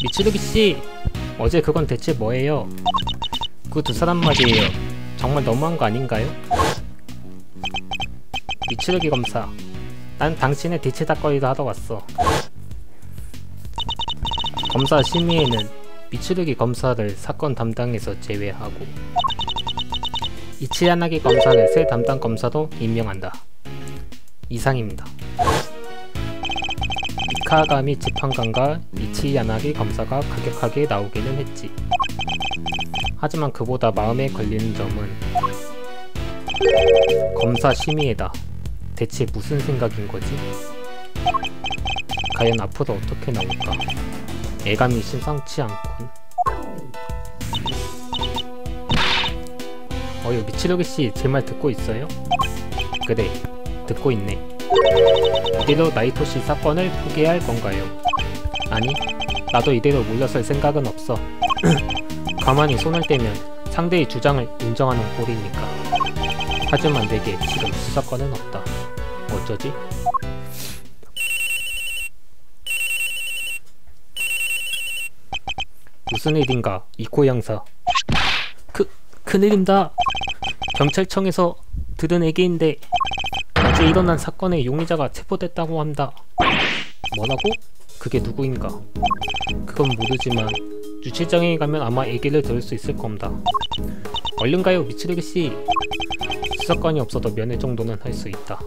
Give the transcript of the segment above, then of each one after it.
미츠루기씨! 어제 그건 대체 뭐예요? 그 두 사람 말이에요. 정말 너무한 거 아닌가요? 미츠루기 검사, 난 당신의 뒤치다꺼리도 하러 왔어. 검사 심의에는 미츠루기 검사를 사건 담당에서 제외하고 이치야나기 검사를 새 담당 검사로 임명한다. 이상입니다. 미카가미 재판관과 이치야나기 검사가 가격하게 나오기는 했지. 하지만 그보다 마음에 걸리는 점은 검사 심의에다 대체 무슨 생각인 거지? 과연 앞으로 어떻게 나올까? 애감이 심상치 않군. 어휴, 미츠루기씨 제 말 듣고 있어요? 그래, 듣고 있네. 이대로 나이토시 사건을 포기할 건가요? 아니, 나도 이대로 물러설 생각은 없어. 가만히 손을 떼면 상대의 주장을 인정하는 꼴이니까. 하지만 내게 지금 수사권은 없다. 어쩌지? 무슨 일인가, 이코 양사. 큰일입니다. 경찰청에서 들은 얘기인데 어제 일어난 사건의 용의자가 체포됐다고 합니다. 뭐라고? 그게 누구인가? 그건 모르지만 유치장에 가면 아마 얘기를 들을 수 있을 겁니다. 얼른 가요, 미츠루기씨. 수사권이 없어도 면회 정도는 할 수 있다.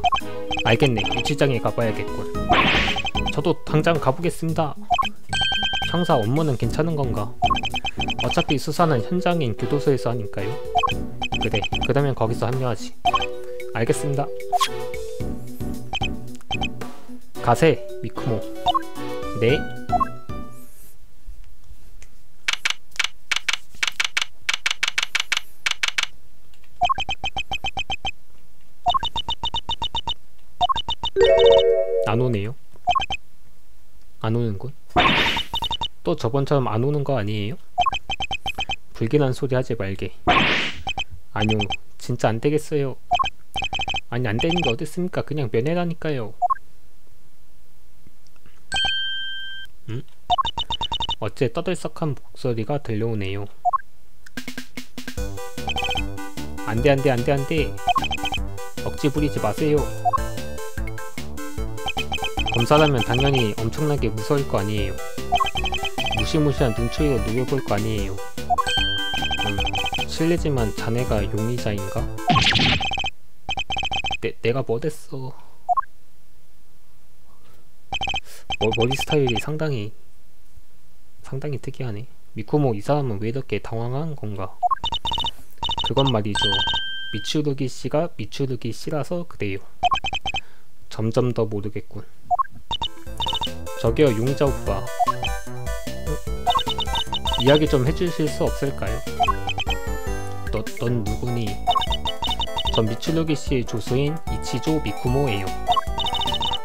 알겠네, 유치장에 가봐야겠군. 저도 당장 가보겠습니다. 형사, 업무는 괜찮은 건가? 어차피 수사는 현장인 교도소에서 하니까요. 그래, 그러면 거기서 합류하지. 알겠습니다. 가세, 미쿠모. 네. 안 오네요. 안 오는군. 또 저번처럼 안 오는 거 아니에요? 불길한 소리 하지 말게. 아니요, 진짜 안 되겠어요. 아니, 안 되는 게 어딨습니까? 그냥 면회라니까요. 어째 떠들썩한 목소리가 들려오네요. 안돼 안돼 안돼 안돼. 억지 부리지 마세요. 검사라면 당연히 엄청나게 무서울 거 아니에요. 무시무시한 눈초리로 노려볼 거 아니에요. 실례지만 자네가 용의자인가? 내가 뭐랬어. 머리 스타일이 상당히 특이하네. 미쿠모, 이 사람은 왜 이렇게 당황한 건가? 그건 말이죠, 미츠루기 씨가 미츠루기 씨라서 그래요. 점점 더 모르겠군. 저기요, 용의자 오빠. 이야기 좀 해주실 수 없을까요? 넌 누구니? 전 미츠루기 씨의 조수인 이치조 미쿠모예요.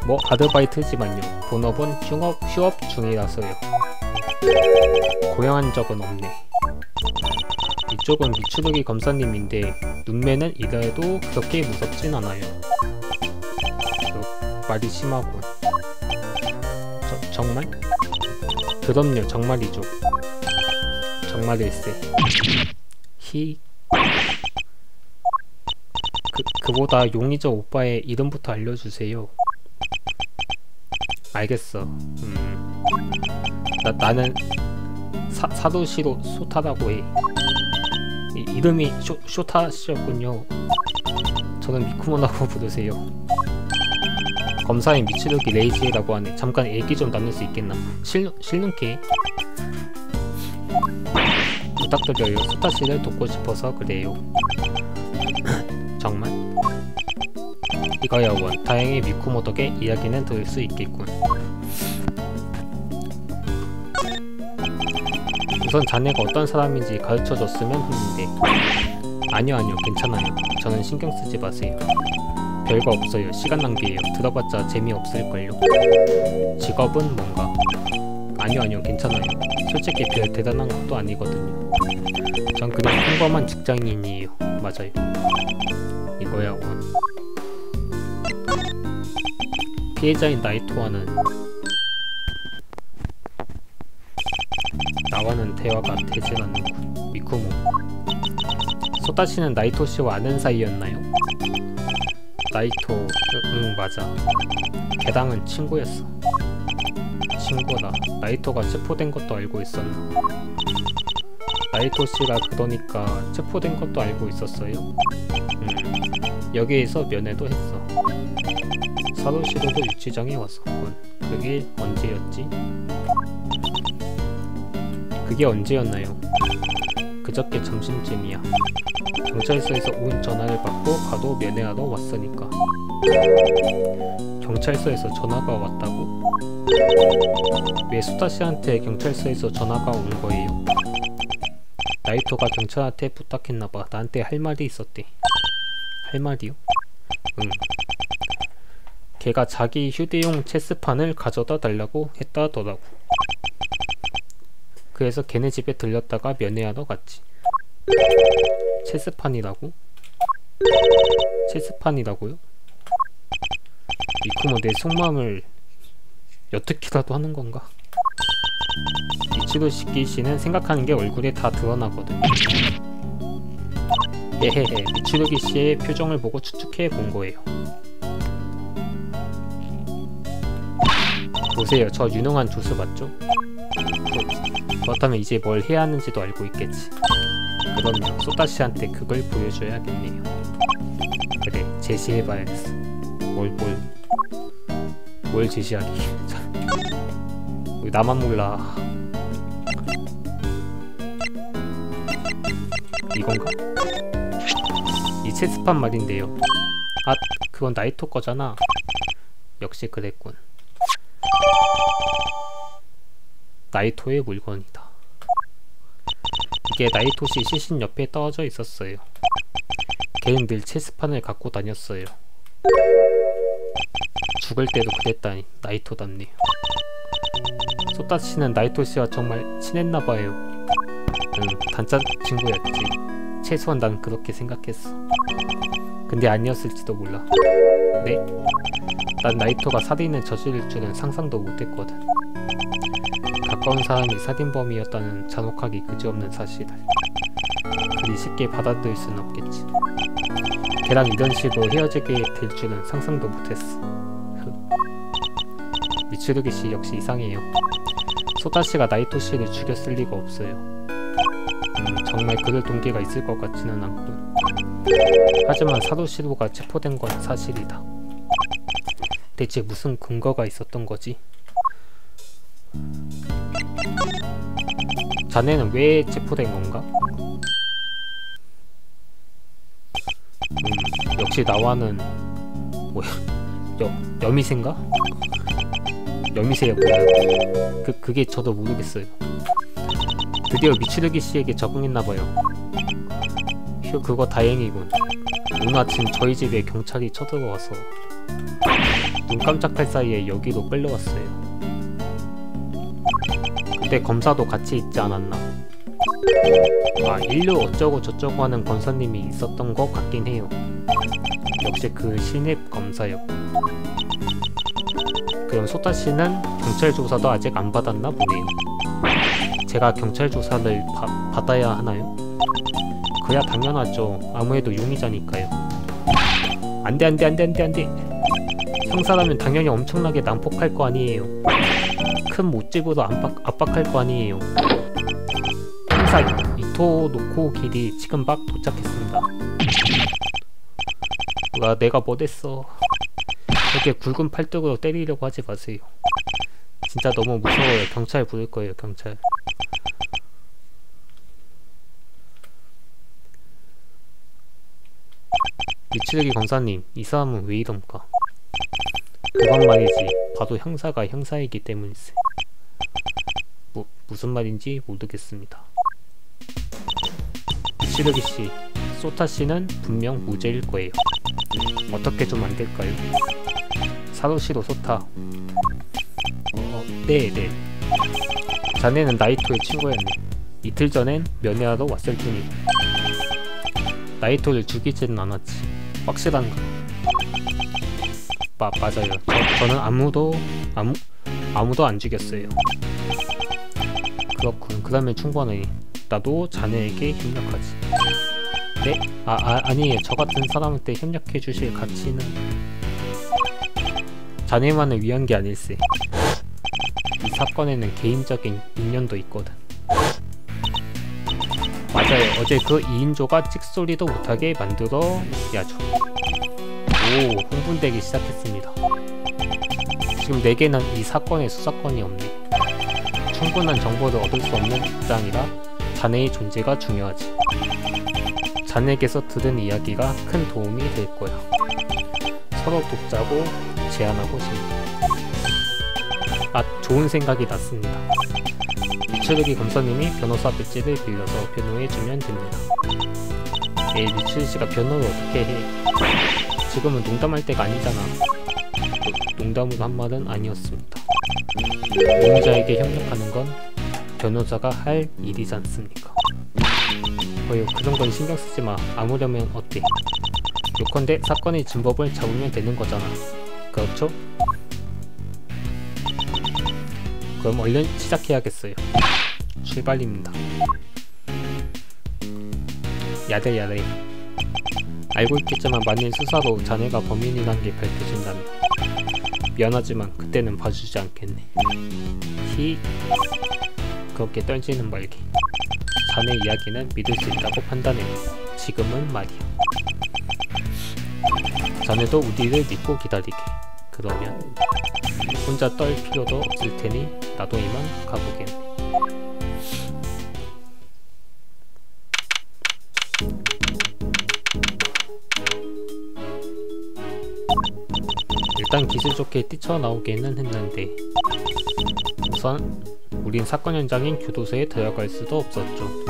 뭐 아르바이트지만요. 본업은 휴업 중이라서요. 고용한 적은 없네. 이쪽은 미츠루기 검사님인데 눈매는 이래도 그렇게 무섭진 않아요. 말이 심하군. 정말? 그럼요, 정말이죠. 정말일세. 그보다 용의자 오빠의 이름부터 알려주세요. 알겠어. 나는 사도시로 소타라고 해. 이름이 쇼타씨였군요. 저는 미쿠모라고 부르세요. 검사인 미츠루기 레이지라고 하네. 잠깐 얘기 좀 나눌 수 있겠나? 실눈케. 부탁드려요. 소타씨를 돕고 싶어서 그래요. 정말? 이거야 원. 다행히 미쿠모 덕에 이야기는 들을 수 있겠군. 우선 자네가 어떤 사람인지 가르쳐줬으면 했는데. 아니요, 괜찮아요. 저는 신경 쓰지 마세요. 별거 없어요. 시간 낭비예요. 들어봤자 재미없을걸요. 직업은 뭔가? 아니요, 괜찮아요. 솔직히 별 대단한 것도 아니거든요. 전 그냥 평범한 직장인이에요. 맞아요. 이거야 원. 피해자인 나이토와는 나와는 대화가 되질 않는군. 미쿠모. 소타씨는 나이토씨와 아는 사이였나요? 나이토... 응 맞아. 걔랑은 친구였어. 친구다. 나이토가 체포된 것도 알고 있었나? 나이토씨가 그러니까 체포된 것도 알고 있었어요? 여기에서 면회도 했어. 사도시로도 유치장에 왔었군. 그게 언제였지? 그게 언제였나요? 그저께 점심쯤이야. 경찰서에서 온 전화를 받고 바로 면회하러 왔으니까. 경찰서에서 전화가 왔다고? 왜 소타씨한테 경찰서에서 전화가 온 거예요? 나이토가 경찰한테 부탁했나봐. 나한테 할 말이 있었대. 할 말이요? 응. 걔가 자기 휴대용 체스판을 가져다 달라고 했다더라고. 그래서 걔네 집에 들렸다가 면회하러 갔지. 체스판이라고? 체스판이라고요? 미쿠모 내 속마음을 어떻게라도 하는 건가? 미츠루시키 씨는 생각하는 게 얼굴에 다 드러나거든. 예헤헤, 미츠루기 씨의 표정을 보고 추측해 본 거예요. 보세요, 저 유능한 조수 맞죠? 그렇다면 이제 뭘 해야 하는지도 알고 있겠지. 그럼요, 소타씨한테 그걸 보여줘야겠네요. 그래, 제시해봐야겠어. 뭘 제시하기. 왜 나만 몰라. 이건가? 이 체스판 말인데요. 아, 그건 나이토 거잖아. 역시 그랬군. 나이토의 물건이다. 이게 나이토씨 시신 옆에 떨어져 있었어요. 걔는 늘 체스판을 갖고 다녔어요. 죽을 때도 그랬다니 나이토답네요. 소타씨는 나이토씨와 정말 친했나봐요. 응, 단짝 친구였지. 최소한 난 그렇게 생각했어. 근데 아니었을지도 몰라. 네? 난 나이토가 살인을 저지를 줄은 상상도 못했거든. 가까운 사람이 살인범이었다는 잔혹하기 그지없는 사실을 그리 쉽게 받아들일 순 없겠지. 걔랑 이런 식으로 헤어지게 될 줄은 상상도 못했어. 미츠루기씨 역시 이상해요. 소타씨가 나이토씨를 죽였을 리가 없어요. 정말 그럴 동기가 있을 것 같지는 않군. 하지만 사도시로가 체포된 건 사실이다. 대체 무슨 근거가 있었던 거지? 자네는 왜 체포된 건가? 역시 나와는 뭐야? 여미새인가? 여미새야 뭐야? 그게 저도 모르겠어요. 드디어 미츠루기 씨에게 적응했나봐요. 휴, 그거 다행이군. 오늘 아침 저희 집에 경찰이 쳐들어와서 눈 깜짝할 사이에 여기로 끌려왔어요. 그때 검사도 같이 있지 않았나? 아, 인류 어쩌고 저쩌고 하는 권사님이 있었던 것 같긴 해요. 역시 그 신입 검사였고. 그럼 소타씨는 경찰 조사도 아직 안 받았나 보네요. 제가 경찰 조사를 받아야 하나요? 그야 당연하죠. 아무래도 용의자니까요. 안돼. 형사라면 당연히 엄청나게 난폭할 거 아니에요. 큰 모집으로 압박할 거 아니에요. 형사 이토노코 길이 지금 막 도착했습니다. 와, 내가 뭐랬어. 그렇게 굵은 팔뚝으로 때리려고 하지 마세요. 진짜 너무 무서워요. 경찰 부를 거예요, 경찰. 미츠루기 검사님, 이 사람은 왜 이럽니까? 그건 말이지, 봐도 형사가 형사이기 때문일세. 무슨 말인지 모르겠습니다. 미츠루기씨, 소타씨는 분명 무죄일 거예요. 어떻게 좀 안될까요? 사도시로 소타. 네네. 자네는 나이토의 친구였네. 이틀 전엔 면회하러 왔을 뿐이고. 나이토를 죽이지는 않았지. 확실한가? 맞아요. 저는 아무도 안 죽였어요. 그렇군. 그러면 충분해. 나도 자네에게 협력하지. 네? 아니에요. 저 같은 사람한테 협력해 주실 가치는 자네만을 위한 게 아닐세. 이 사건에는 개인적인 인연도 있거든. 맞아요. 어제 그 2인조가 찍소리도 못하게 만들어야죠. 오, 흥분되기 시작했습니다. 지금 내게는 이 사건의 수사권이 없네. 충분한 정보를 얻을 수 없는 입장이라 자네의 존재가 중요하지. 자네에게서 들은 이야기가 큰 도움이 될 거야. 서로 돕자고 제안하고 싶네. 좋은 생각이 났습니다. 미츠루기 검사님이 변호사 배지를 빌려서 변호해주면 됩니다. 에이, 미츠루씨가 변호를 어떻게 해. 지금은 농담할 때가 아니잖아. 농담으로 한 말은 아니었습니다. 용의자에게 협력하는 건 변호사가 할 일이지 않습니까? 그런 건 신경 쓰지 마. 아무려면 어때? 요컨대 사건의 진법을 잡으면 되는 거잖아. 그렇죠? 그럼 얼른 시작해야겠어요. 출발입니다. 야들야들. 알고 있겠지만 만일 수사로 자네가 범인이란 게 밝혀진다면 미안하지만 그때는 봐주지 않겠네. 그렇게 떨지는 말게. 자네 이야기는 믿을 수 있다고 판단해. 지금은 말이야. 자네도 우리를 믿고 기다리게. 그러면 혼자 떨 필요도 없을 테니 나도 이만 가보겠네. 일단 기술 좋게 뛰쳐나오기는 했는데 우선 우린 사건 현장인 교도소에 들어갈 수도 없었죠.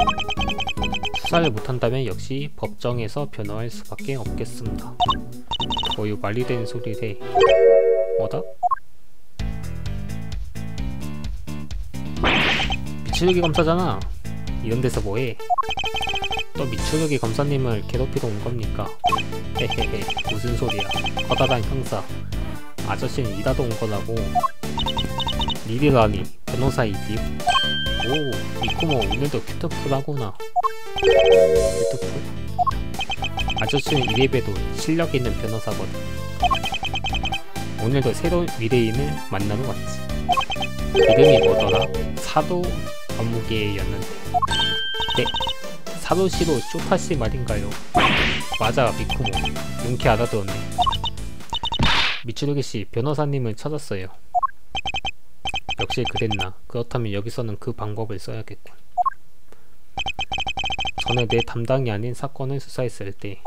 수사를 못한다면 역시 법정에서 변호할 수밖에 없겠습니다. 거의 말이 되는 소리래. 뭐다? 미츠루기 검사잖아. 이런 데서 뭐해? 또 미츠루기 검사님을 괴롭히러 온 겁니까? 헤헤헤, 무슨 소리야. 커다란 형사. 아저씨는 일하러 온 거라고. 일이라니, 변호사 일이요? 오, 미쿠모 오늘도 큐트풀하구나. 큐트풀? 아저씨는 이래봬도 실력 있는 변호사거든. 오늘도 새로운 위대인을 만나러 왔지. 이름이 뭐더라? 사도 관무계였는데. 네, 사도시로 쇼타시 말인가요? 맞아, 미쿠모. 용케 알아들었네. 미츠루기씨, 변호사님을 찾았어요. 역시 그랬나. 그렇다면 여기서는 그 방법을 써야겠군. 전에 내 담당이 아닌 사건을 수사했을 때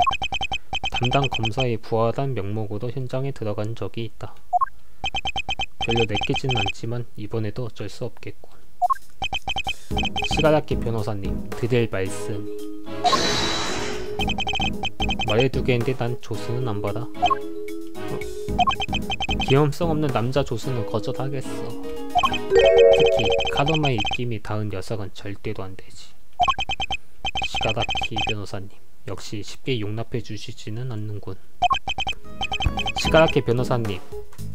담당 검사의 부하란 명목으로 현장에 들어간 적이 있다. 별로 내키지는 않지만 이번에도 어쩔 수 없겠군. 시가라키 변호사님, 드릴 말씀이. 말해두겠는데 난 조수는 안 받아. 기염성 없는 남자 조수는 거절하겠어. 특히 카도마의 입김이 닿은 녀석은 절대로 안 되지. 시가라키 변호사님, 역시 쉽게 용납해 주시지는 않는군. 시가라키 변호사님,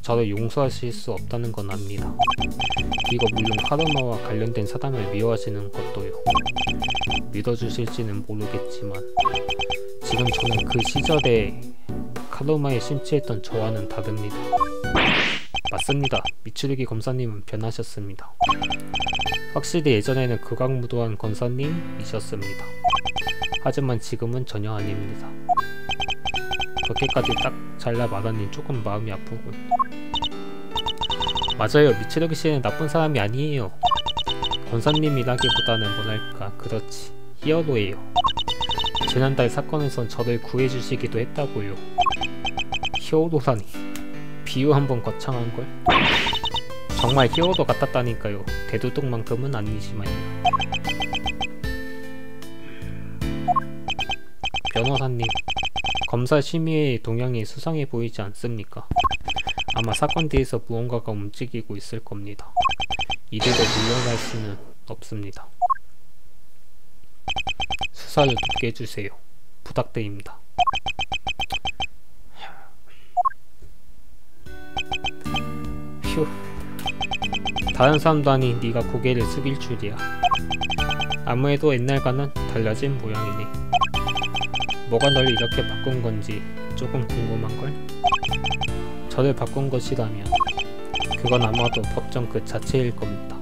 저를 용서하실 수 없다는 건 압니다. 그리고 물론 카도마와 관련된 사람을 미워하시는 것도요. 믿어주실지는 모르겠지만 지금 저는 그 시절에 카도마에 심취했던 저와는 다릅니다. 맞습니다. 미츠루기 검사님은 변하셨습니다. 확실히 예전에는 극악무도한 검사님이셨습니다. 하지만 지금은 전혀 아닙니다. 그렇게까지 딱 잘라 말하니 조금 마음이 아프군. 맞아요. 미츠루기 씨는 나쁜 사람이 아니에요. 권사님이라기보다는 뭐랄까, 그렇지, 히어로예요. 지난달 사건에선 저를 구해주시기도 했다고요. 히어로라니, 비유 한번 거창한걸? 정말 히어로 같았다니까요. 대도둑만큼은 아니지만요. 변호사님, 검사 심의의 동향이 수상해 보이지 않습니까? 아마 사건 뒤에서 무언가가 움직이고 있을 겁니다. 이대로 물러날 수는 없습니다. 수사를 돕게 해주세요. 부탁드립니다. 휴, 다른 사람도 아닌 네가 고개를 숙일 줄이야. 아무래도 옛날과는 달라진 모양이네. 뭐가 널 이렇게 바꾼 건지 조금 궁금한걸? 저를 바꾼 것이라면 그건 아마도 법정 그 자체일 겁니다.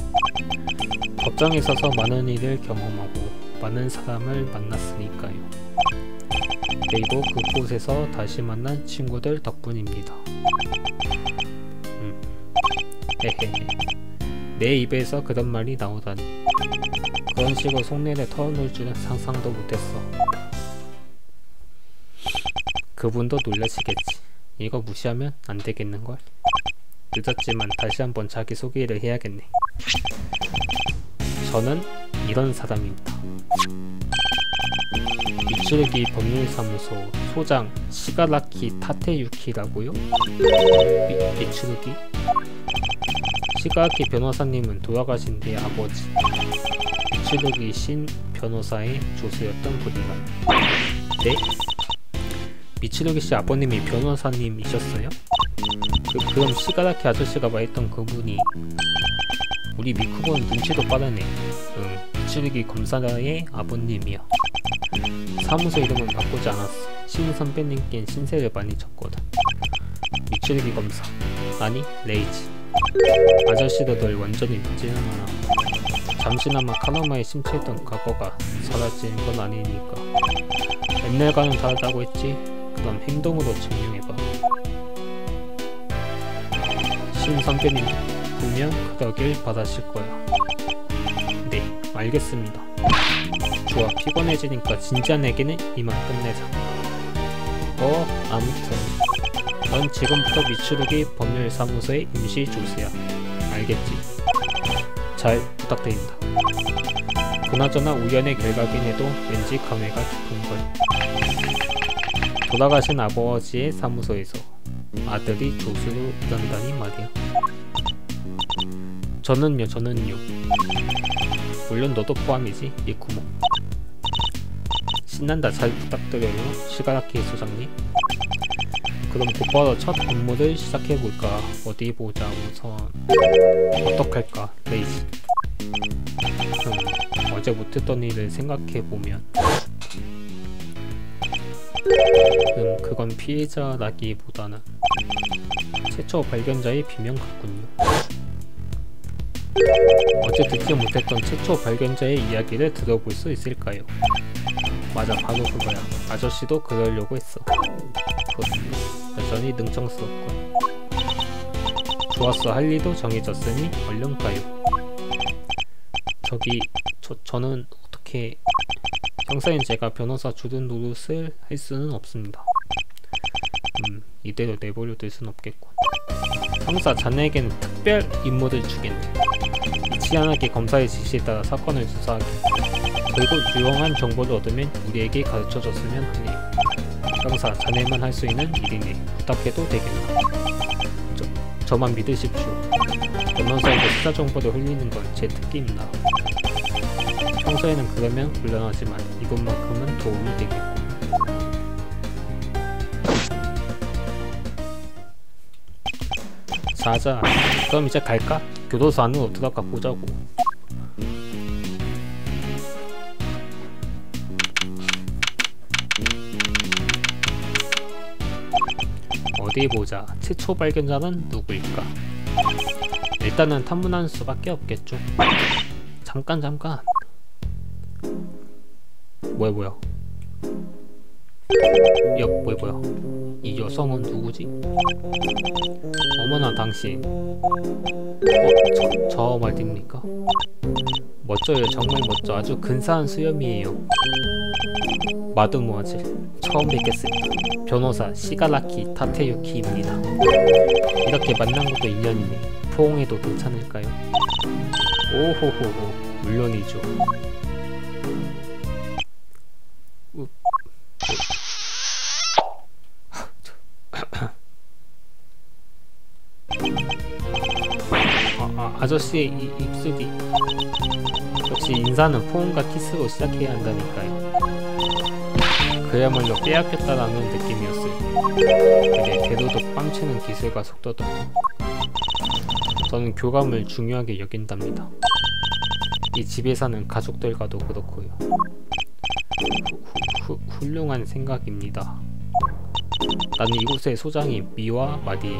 법정에 서서 많은 일을 경험하고 많은 사람을 만났으니까요. 그리고 그곳에서 다시 만난 친구들 덕분입니다. 헤헤헤. 내 입에서 그런 말이 나오다니. 그런 식으로 속내를 털어놓을 줄은 상상도 못했어. 그분도 놀라시겠지. 이거 무시하면 안 되겠는걸? 늦었지만 다시 한번 자기소개를 해야겠네. 저는 이런 사람입니다. 미츠루기 법률사무소 소장 시가라키 타테유키라고요? 미츠루기? 시가라키 변호사님은 돌아가신 내 아버지 미츠루기 신 변호사의 조수였던 분이라요. 네? 미츠루기 씨 아버님이 변호사님이셨어요? 그럼 시가라키 아저씨가 말했던 그분이 우리 미쿠는 눈치도 빠르네. 미츠루기 검사의 아버님이야. 사무소 이름은 바꾸지 않았어. 신 선배님께는 신세를 많이 졌거든. 미츠루기 검사 아니 레이지. 아저씨도 널 완전히 믿지는 않아. 잠시나마 카노마에 심취했던 과거가 사라지는 건 아니니까. 옛날과는 다르다고 했지? 그럼 행동으로 증명해봐. 신 선배님 분명 그러길 바라실 거야. 네, 알겠습니다. 좋아, 피곤해지니까 진지한 얘기는 이만 끝내자. 아무튼 넌 지금부터 미츠루기 법률사무소의 임시 조수야. 알겠지? 잘 부탁드립니다. 그나저나 우연의 결과긴 해도 왠지 감회가 깊은걸. 돌아가신 아버지의 사무소에서 아들이 조수로 일한다니 말이야. 저는요. 물론 너도 포함이지, 미쿠모. 신난다. 잘 부탁드려요, 시가라키 소장님. 그럼 곧바로 첫 업무를 시작해볼까? 어디 보자. 우선 어떡할까? 레이지. 어제 못했던 일을 생각해보면 그건 피해자라기보다는 최초 발견자의 비명 같군요. 어제 듣지 못했던 최초 발견자의 이야기를 들어볼 수 있을까요? 맞아, 바로 그거야. 아저씨도 그러려고 했어. 여전히 능청스럽군. 좋았어, 할 일도 정해졌으니 얼른 가요. 저는 어떻게... 형사인 제가 변호사 주둔 노릇을 할 수는 없습니다. 이대로 내버려둘 순 없겠군. 형사, 자네에게는 특별 임무를 주겠네. 희한하게 검사의 지시에 따라 사건을 수사하기, 그리고 유용한 정보를 얻으면 우리에게 가르쳐줬으면 하네요. 형사, 자네만 할 수 있는 일이니 부탁해도 되겠나? 저만 믿으십시오. 변호사에게 수사 정보를 흘리는 건 제 특기입니다. 평소에는 그러면 곤란하지만 이것만큼은 도움이 되겠고. 자자, 그럼 이제 갈까? 교도소 안으로 들어가 보자고. 어디 보자. 최초 발견자는 누구일까? 일단은 탐문할 수밖에 없겠죠. 잠깐. 뭐야. 뭐야. 이 여성은 누구지? 어머나, 당신. 저 말입니까? 멋져요. 정말 멋져. 아주 근사한 수염이에요. 마드모아질, 처음 뵙겠습니다. 변호사 시가라키 타테유키입니다. 이렇게 만난 것도 인연이네. 포옹해도 괜찮을까요? 오호호호, 물론이죠. 아저씨의 입술이... 역시 인사는 포옹과 키스로 시작해야 한다니까요. 그야말로 빼앗겼다라는 느낌이었어요. 그게 대도덕 빵치는 기술과 속도다. 저는 교감을 중요하게 여긴답니다. 이 집에 사는 가족들과도 그렇고요. 훌륭한 생각입니다. 나는 이곳의 소장이 미와 마리,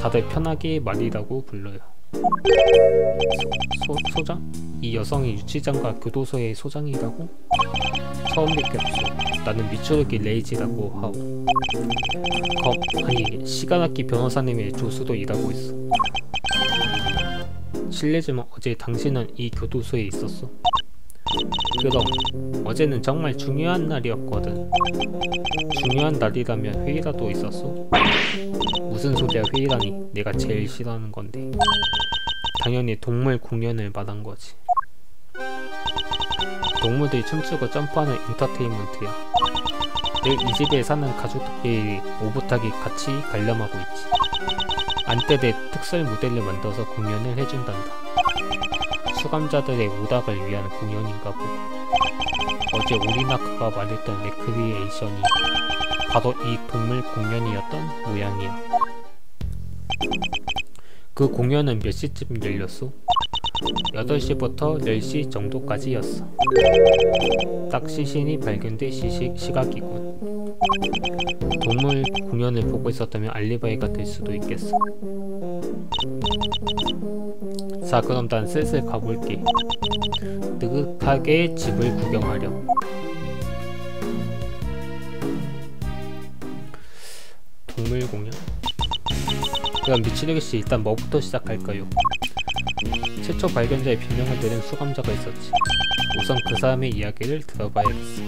다들 편하게 마리라고 불러요. 소장? 이 여성이 유치장과 교도소의 소장이라고? 처음 뵙겠소. 나는 미추루기 레이지라고 하오. 아니, 시가나키 변호사님의 조수도 일하고 있어. 실례지만 어제 당신은 이 교도소에 있었어? 그럼 어제는 정말 중요한 날이었거든. 중요한 날이라면 회의라도 있었어? 무슨 소리야 회의라니. 내가 제일 싫어하는 건데. 당연히 동물 공연을 말한 거지. 동물들이 춤추고 점프하는 엔터테인먼트야. 늘 이 집에 사는 가족들끼리 오붓하게 같이 관람하고 있지. 안떼대 특설 무대를 만들어서 공연을 해준단다. 수감자들의 오락을 위한 공연인가 보고. 어제 오리나크가 말했던 레크리에이션이 바로 이 동물 공연이었던 모양이야. 그 공연은 몇 시쯤 열렸어? 8시부터 10시 정도까지였어. 딱 시신이 발견된 시각이군. 동물 공연을 보고 있었다면 알리바이가 될 수도 있겠어. 자, 그럼 난 슬슬 가볼게. 느긋하게 집을 구경하렴. 동물 공연? 그럼 미치르기씨 일단 뭐부터 시작할까요? 최초 발견자의 비명을 내는 수감자가 있었지. 우선 그 사람의 이야기를 들어봐야겠어.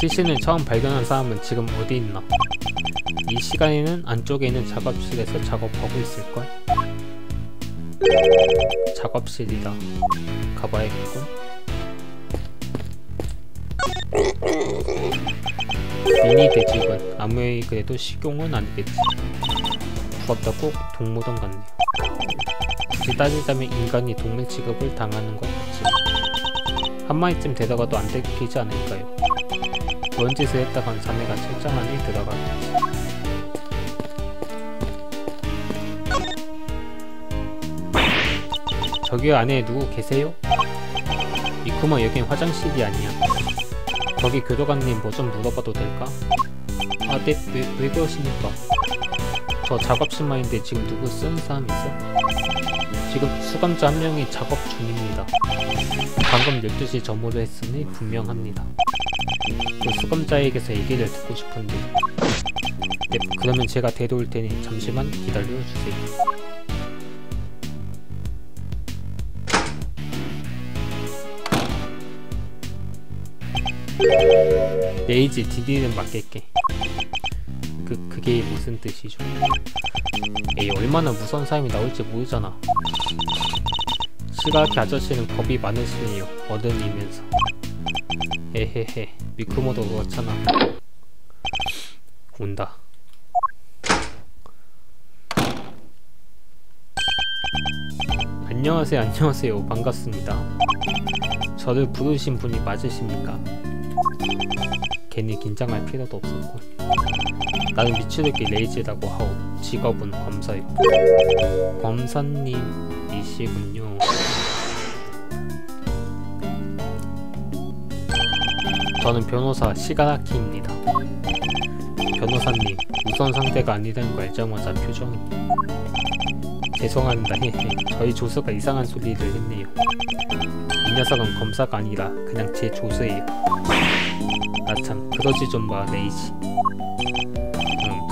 시신을 처음 발견한 사람은 지금 어디 있나? 이 시간에는 안쪽에 있는 작업실에서 작업하고 있을걸? 작업실이다. 가봐야겠군. 미니 돼지군. 아무리 그래도 식용은 아니겠지. 부럽다. 꼭 동물원 같네요. 굳이 따지자면 인간이 동물 취급을 당하는 것 같지. 한 마리쯤 데려가도 안 들키지 않을까요? 그런 짓을 했다간 자네가 철장 안에 들어가겠지. 저기 안에 누구 계세요? 미쿠마, 여긴 화장실이 아니야. 거기 교도관님 뭐 좀 물어봐도 될까? 아, 네, 왜 그러십니까? 저 작업실만인데 지금 누구 쓰는 사람 있어? 지금 수감자 한 명이 작업 중입니다. 방금 12시 점호를 했으니 분명합니다. 그 수감자에게서 얘기를 듣고 싶은데. 네, 그러면 제가 데려올 테니 잠시만 기다려주세요. 레이지, 디디는 맡길게. 그게 무슨 뜻이죠? 에이, 얼마나 무서운 사람이 나올지 모르잖아. 시가키 아저씨는 겁이 많으시네요. 어른이면서. 에헤헤, 미쿠모도 그렇잖아. 온다. 안녕하세요, 안녕하세요. 반갑습니다. 저를 부르신 분이 맞으십니까? 괜히 긴장할 필요도 없었고. 나는 미추루기 레이지라고 하오. 직업은 검사요. 검사님이시군요. 저는 변호사 시가나키입니다. 변호사님, 우선 상대가 아니라는 거 알자마자 표정이. 죄송합니다. 헤헤. 저희 조수가 이상한 소리를 했네요. 이 녀석은 검사가 아니라 그냥 제 조수예요. 아참, 그러지 좀 마, 레이지.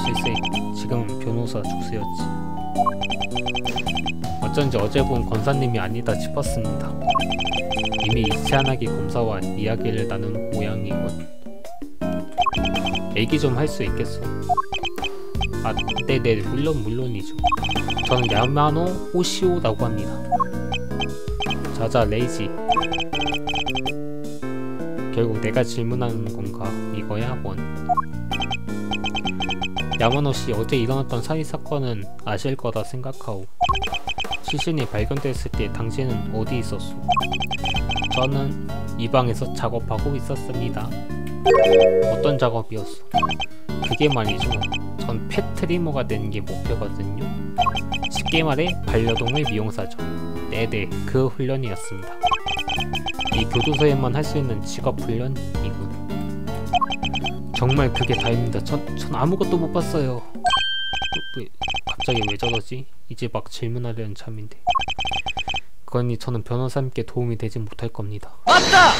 실세. 지금은 변호사 조수였지. 어쩐지 어제 본 권사님이 아니다 싶었습니다. 이미 이치아나기 검사와 이야기를 나눈 모양이군. 얘기 좀 할 수 있겠어? 아, 네네, 물론이죠. 저는 야마노 호시오라고 합니다. 자자, 레이지. 결국 내가 질문하는 건가? 이거야, 원. 야마노씨, 어제 일어났던 살인사건은 아실 거다 생각하오. 시신이 발견됐을 때 당신은 어디 있었소? 저는 이 방에서 작업하고 있었습니다. 어떤 작업이었어? 그게 말이죠, 전 펫 트리머가 되는 게 목표거든요. 쉽게 말해 반려동물 미용사죠. 네네, 그 훈련이었습니다. 이 교도소에만 할 수 있는 직업 훈련이군. 정말 그게 다입니다. 전 아무것도 못 봤어요. 갑자기 왜 저러지? 이제 막 질문하려는 참인데. 그러니 저는 변호사님께 도움이 되지 못할 겁니다. 맞다!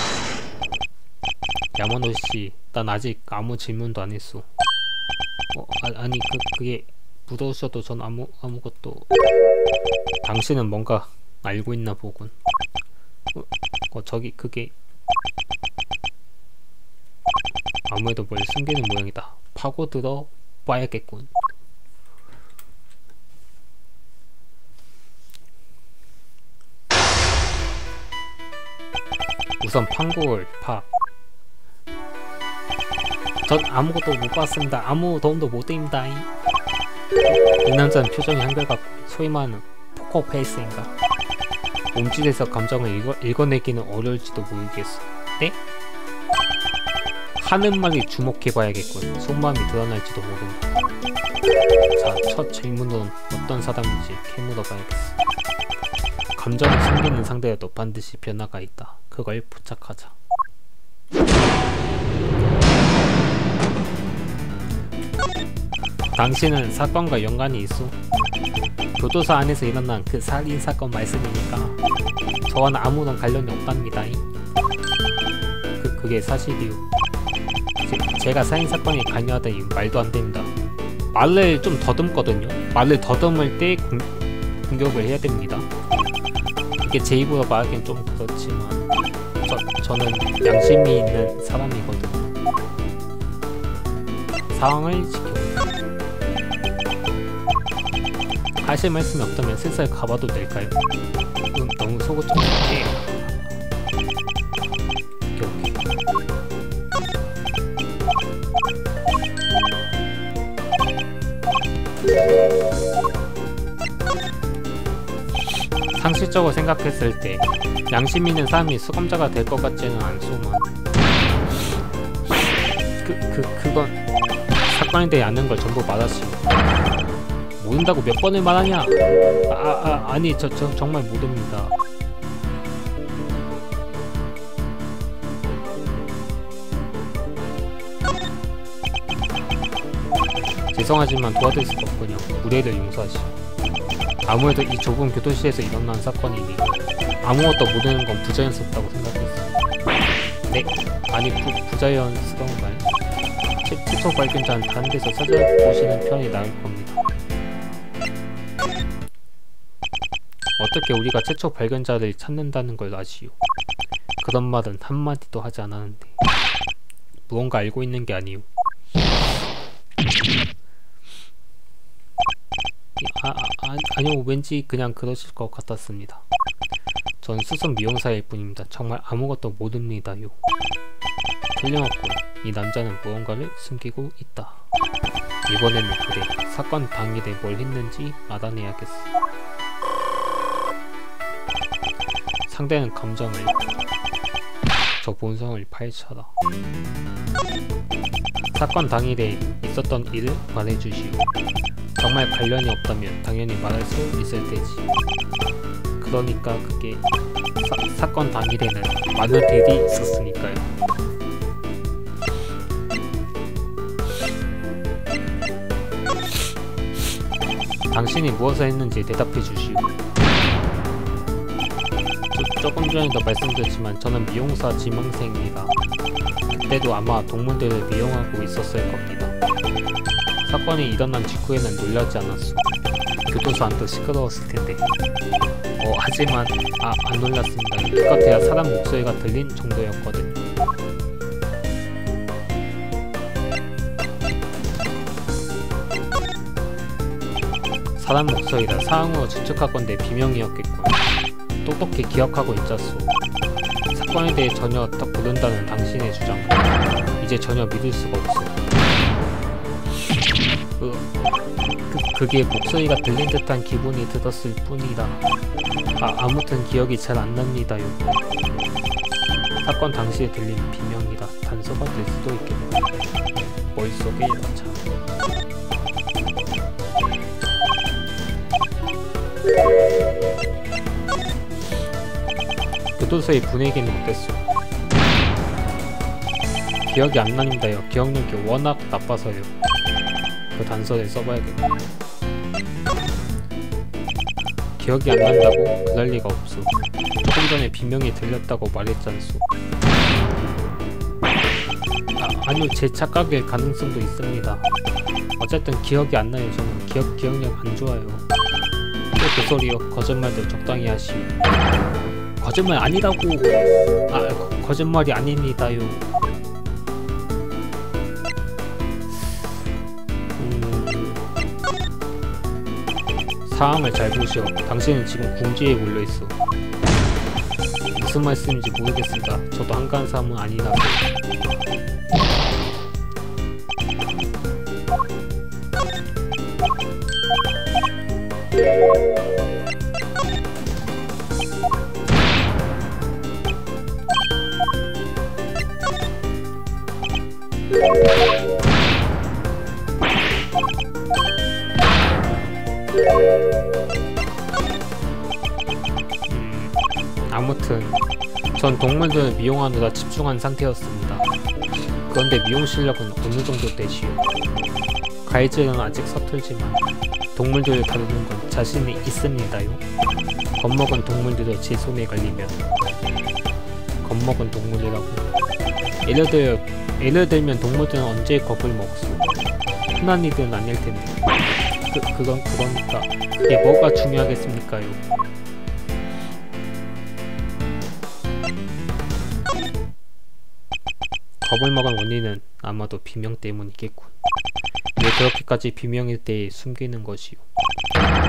야마노씨, 난 아직 아무 질문도 안 했어. 아니 그게 묻어주셔도 전 아무것도. 당신은 뭔가 알고 있나 보군. 저기 그게 아무래도 뭘 숨기는 모양이다. 파고들어 봐야겠군. 우선 판골 파. 전 아무것도 못 봤습니다. 아무 도움도 못 드립니다. 이 남자는 표정이 한결같고 소위 말하는 포커페이스인가. 몸짓에서 감정을 읽어내기는 어려울지도 모르겠어. 네? 하는 말이 주목해봐야겠군. 속마음이 드러날지도 모른다. 자, 첫 질문은 어떤 사람인지 캐물어봐야겠어. 감정을 숨기는 상대여도 반드시 변화가 있다. 그걸 부착하자. 당신은 사건과 연관이 있어? 교도소 안에서 일어난 그 살인사건 말씀이니까 저와는 아무런 관련이 없답니다. 그게 사실이요. 제가 살인사건에 관여하다니 말도 안됩니다. 말을 좀 더듬거든요. 말을 더듬을 때 공격을 해야 됩니다. 이게 제 입으로 말하기엔 좀 그렇지만 저는 양심이 있는 사람이거든요. 상황을 지켜봅니다. 하실 말씀이 없다면 슬슬 가봐도 될까요? 너무 속을 좀 오케이. 상식적으로 생각했을 때 양심 있는 사람이 수감자가 될 것 같지는 않소만 그건 사건에 대해 아는 걸 전부 말하시오. 모른다고 몇 번을 말하냐? 아니 저 정말 모릅니다. 죄송하지만 도와드릴 수가 없군요. 무례를 용서하시오. 아무래도 이 좁은 교도실에서 일어난 사건이니 아무것도 모르는 건 부자연스럽다고 생각했어요. 네? 아니 부자연스러운가요? 최초 발견자는 다른 데서 찾아보시는 편이 나을 겁니다. 어떻게 우리가 최초 발견자를 찾는다는 걸 아시오? 그런 말은 한마디도 하지 않았는데 무언가 알고 있는 게 아니오. 아니요, 왠지 그냥 그러실 것 같았습니다. 전 수선 미용사일 뿐입니다. 정말 아무것도 모릅니다요. 틀림없군. 이 남자는 무언가를 숨기고 있다. 이번에는 그래. 사건 당일에 뭘 했는지 알아내야겠어. 상대는 감정을, 저 본성을 파헤쳐라. 사건 당일에 있었던 일을 말해주시오. 정말 관련이 없다면 당연히 말할 수 있을 테지. 그러니까 그게 사건 당일에는 많은 일이 있었으니까요. 당신이 무엇을 했는지 대답해 주시오. 조금 전에도 말씀드렸지만 저는 미용사 지망생입니다. 그때도 아마 동물들을 미용하고 있었을 겁니다. 사건이 일어난 직후에는 놀라지 않았어. 교도소 안도 시끄러웠을 텐데. 하지만 안 놀랐습니다. 그같아야 사람 목소리가 들린 정도였거든요. 사람 목소리라 상황으로 추측하건대 비명이었겠군. 똑똑히 기억하고 있었소. 사건에 대해 전혀 딱 모른다는 당신의 주장, 이제 전혀 믿을 수가 없어. 그게 목소리가 들린 듯한 기분이 들었을 뿐이다. 아무튼 기억이 잘 안 납니다요. 사건 당시에 들린 비명이다. 단서가 될 수도 있겠네. 머릿속에 여자. 교도소의 분위기는 어땠어? 기억이 안 납니다요. 기억력이 워낙 나빠서요. 그 단서를 써봐야겠네. 기억이 안 난다고? 그럴 리가 없어. 조금 전에 비명이 들렸다고 말했잖소. 아니요, 제 착각일 가능성도 있습니다. 어쨌든 기억이 안 나요. 저는 기억력 안 좋아요. 또 그 소리요. 거짓말들 적당히 하시오. 거짓말 아니라고. 거짓말이 아닙니다요. 상황을 잘 보시오. 당신은 지금 궁지에 몰려있어. 무슨 말씀인지 모르겠습니다. 저도 한가한 사람은 아니라서. 아무튼 전 동물들을 미용하느라 집중한 상태였습니다. 그런데 미용 실력은 어느 정도 되시오? 가이즈는 아직 서툴지만 동물들을 다루는 건 자신이 있습니다요. 겁먹은 동물들도 제 손에 걸리면 겁먹은 동물이라고. 예를 들면 동물들은 언제 겁을 먹소? 흔한 일은 아닐 텐데. 그러니까 그게 뭐가 중요하겠습니까요? 겁을 먹은 원인은 아마도 비명 때문이겠군. 왜 그렇게까지 비명일 때에 숨기는 것이오?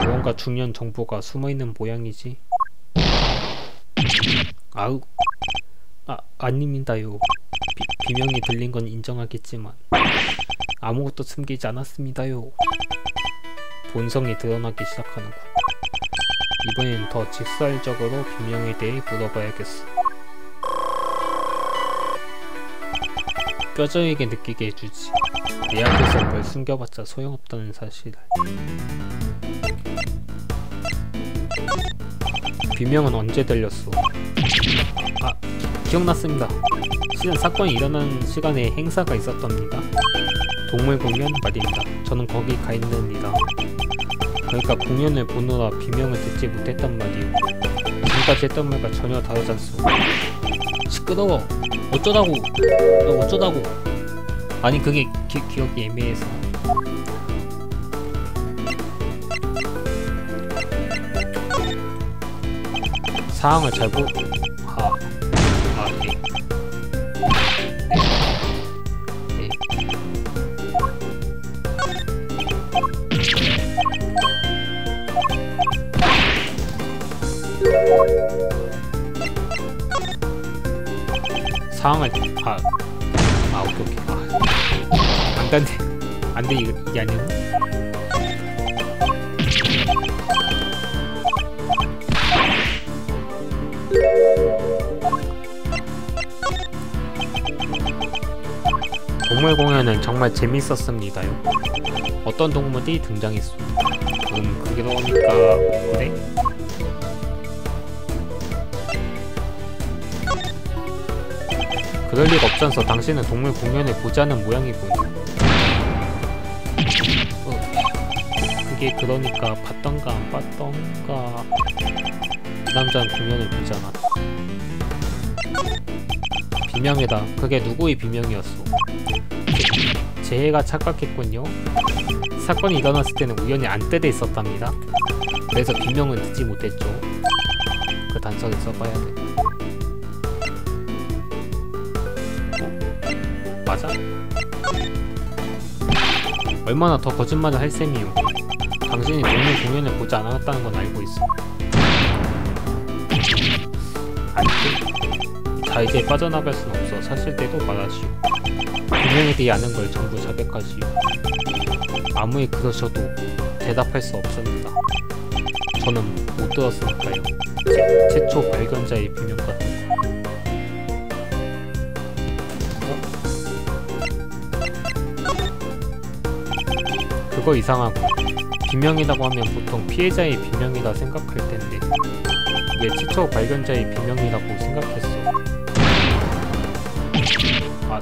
무언가 중요한 정보가 숨어있는 모양이지? 아닙니다요. 비명이 들린 건 인정하겠지만 아무것도 숨기지 않았습니다요. 본성이 드러나기 시작하는군. 이번엔 더 직설적으로 비명에 대해 물어봐야겠어. 뼈저리게 느끼게 해주지. 내 앞에서 뭘 숨겨봤자 소용없다는 사실을. 비명은 언제 들렸어? 기억났습니다. 실은 사건이 일어난 시간에 행사가 있었답니다. 동물 공연 말입니다. 저는 거기 가 있습니다. 그러니까 공연을 보느라 비명을 듣지 못했단 말이오. 지금까지 했던 말과 전혀 다르지 않소. 시끄러워. 어쩌다고. 아니 그게 기억이 애매해서. 상황을 잘 보... 네. 상황을... 오케이. 안돼 이게 아니야. 동물 공연은 정말 재밌었습니다요. 어떤 동물이 등장했소? 그러니까 그래? 그럴 리가 없잖소. 당신은 동물 공연을 보지 않은 모양이군. 그게 그러니까 봤던가 안 봤던가. 이 남자는 공연을 보지 않았다. 비명이다. 그게 누구의 비명이었소? 제가 착각했군요. 사건이 일어났을 때는 우연히 안뜰에 있었답니다. 그래서 비명은 듣지 못했죠. 그 단서를 써봐야 돼. 맞아? 얼마나 더 거짓말을 할 셈이오. 당신이 동물 공연을 보지 않았다는 건 알고 있어. 아니지? 자, 이제 빠져나갈 순 없어. 사실대로 말하시오. 공연에 대해 아는 걸 전부 자백하시오. 아무리 그러셔도 대답할 수 없습니다. 저는 못 들었으니까요. 최초 발견자의 비명 같은 거. 그거 이상하고, 비명이라고 하면 보통 피해자의 비명이라 생각할 텐데 왜 최초 발견자의 비명이라고 생각했어? 아,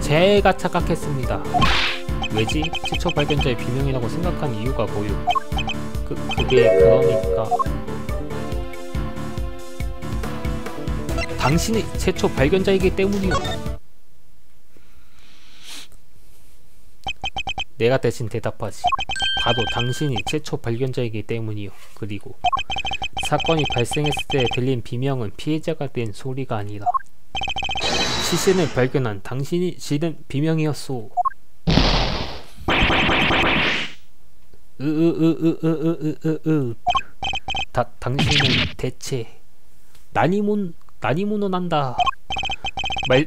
제가 착각했습니다. 왜지? 최초 발견자의 비명이라고 생각한 이유가 뭐요? 그게 그러니까 당신이 최초 발견자이기 때문이요. 내가 대신 대답하지. 바로 당신이 최초 발견자이기 때문이요. 그리고 사건이 발생했을 때 들린 비명은 피해자가 낸 소리가 아니라 시신을 발견한 당신이 지른 비명이었소. 당신은 대체 나니모노 난다.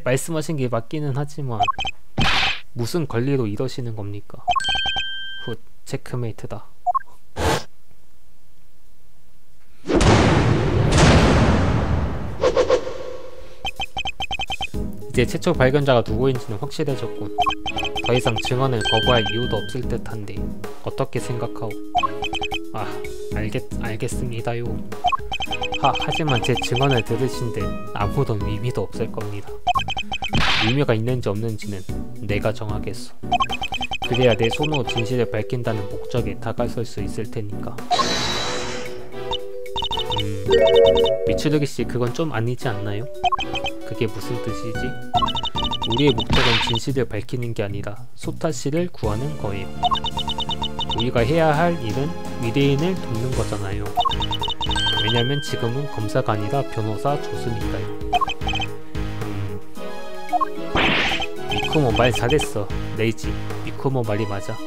말씀하신 게 맞기는 하지만 무슨 권리로 이러시는 겁니까? 훗, 체크메이트다. 이제 최초 발견자가 누구인지는 확실해졌군. 더 이상 증언을 거부할 이유도 없을 듯한데 어떻게 생각하오? 아, 알겠습니다요. 하지만 제 증언을 들으신 데 아무런 의미도 없을 겁니다. 의미가 있는지 없는지는 내가 정하겠소. 그래야 내 손으로 진실을 밝힌다는 목적에 다가설 수 있을 테니까. 미추르기씨, 그건 좀 아니지 않나요? 그게 무슨 뜻이지? 우리의 목적은 진실을 밝히는 게 아니라 소타씨를 구하는 거예요. 우리가 해야 할 일은 위대인을 돕는 거잖아요. 왜냐면 지금은 검사가 아니라 변호사 조수니까요. 미쿠모 말 잘했어. 레이지, 미쿠모 말이 맞아.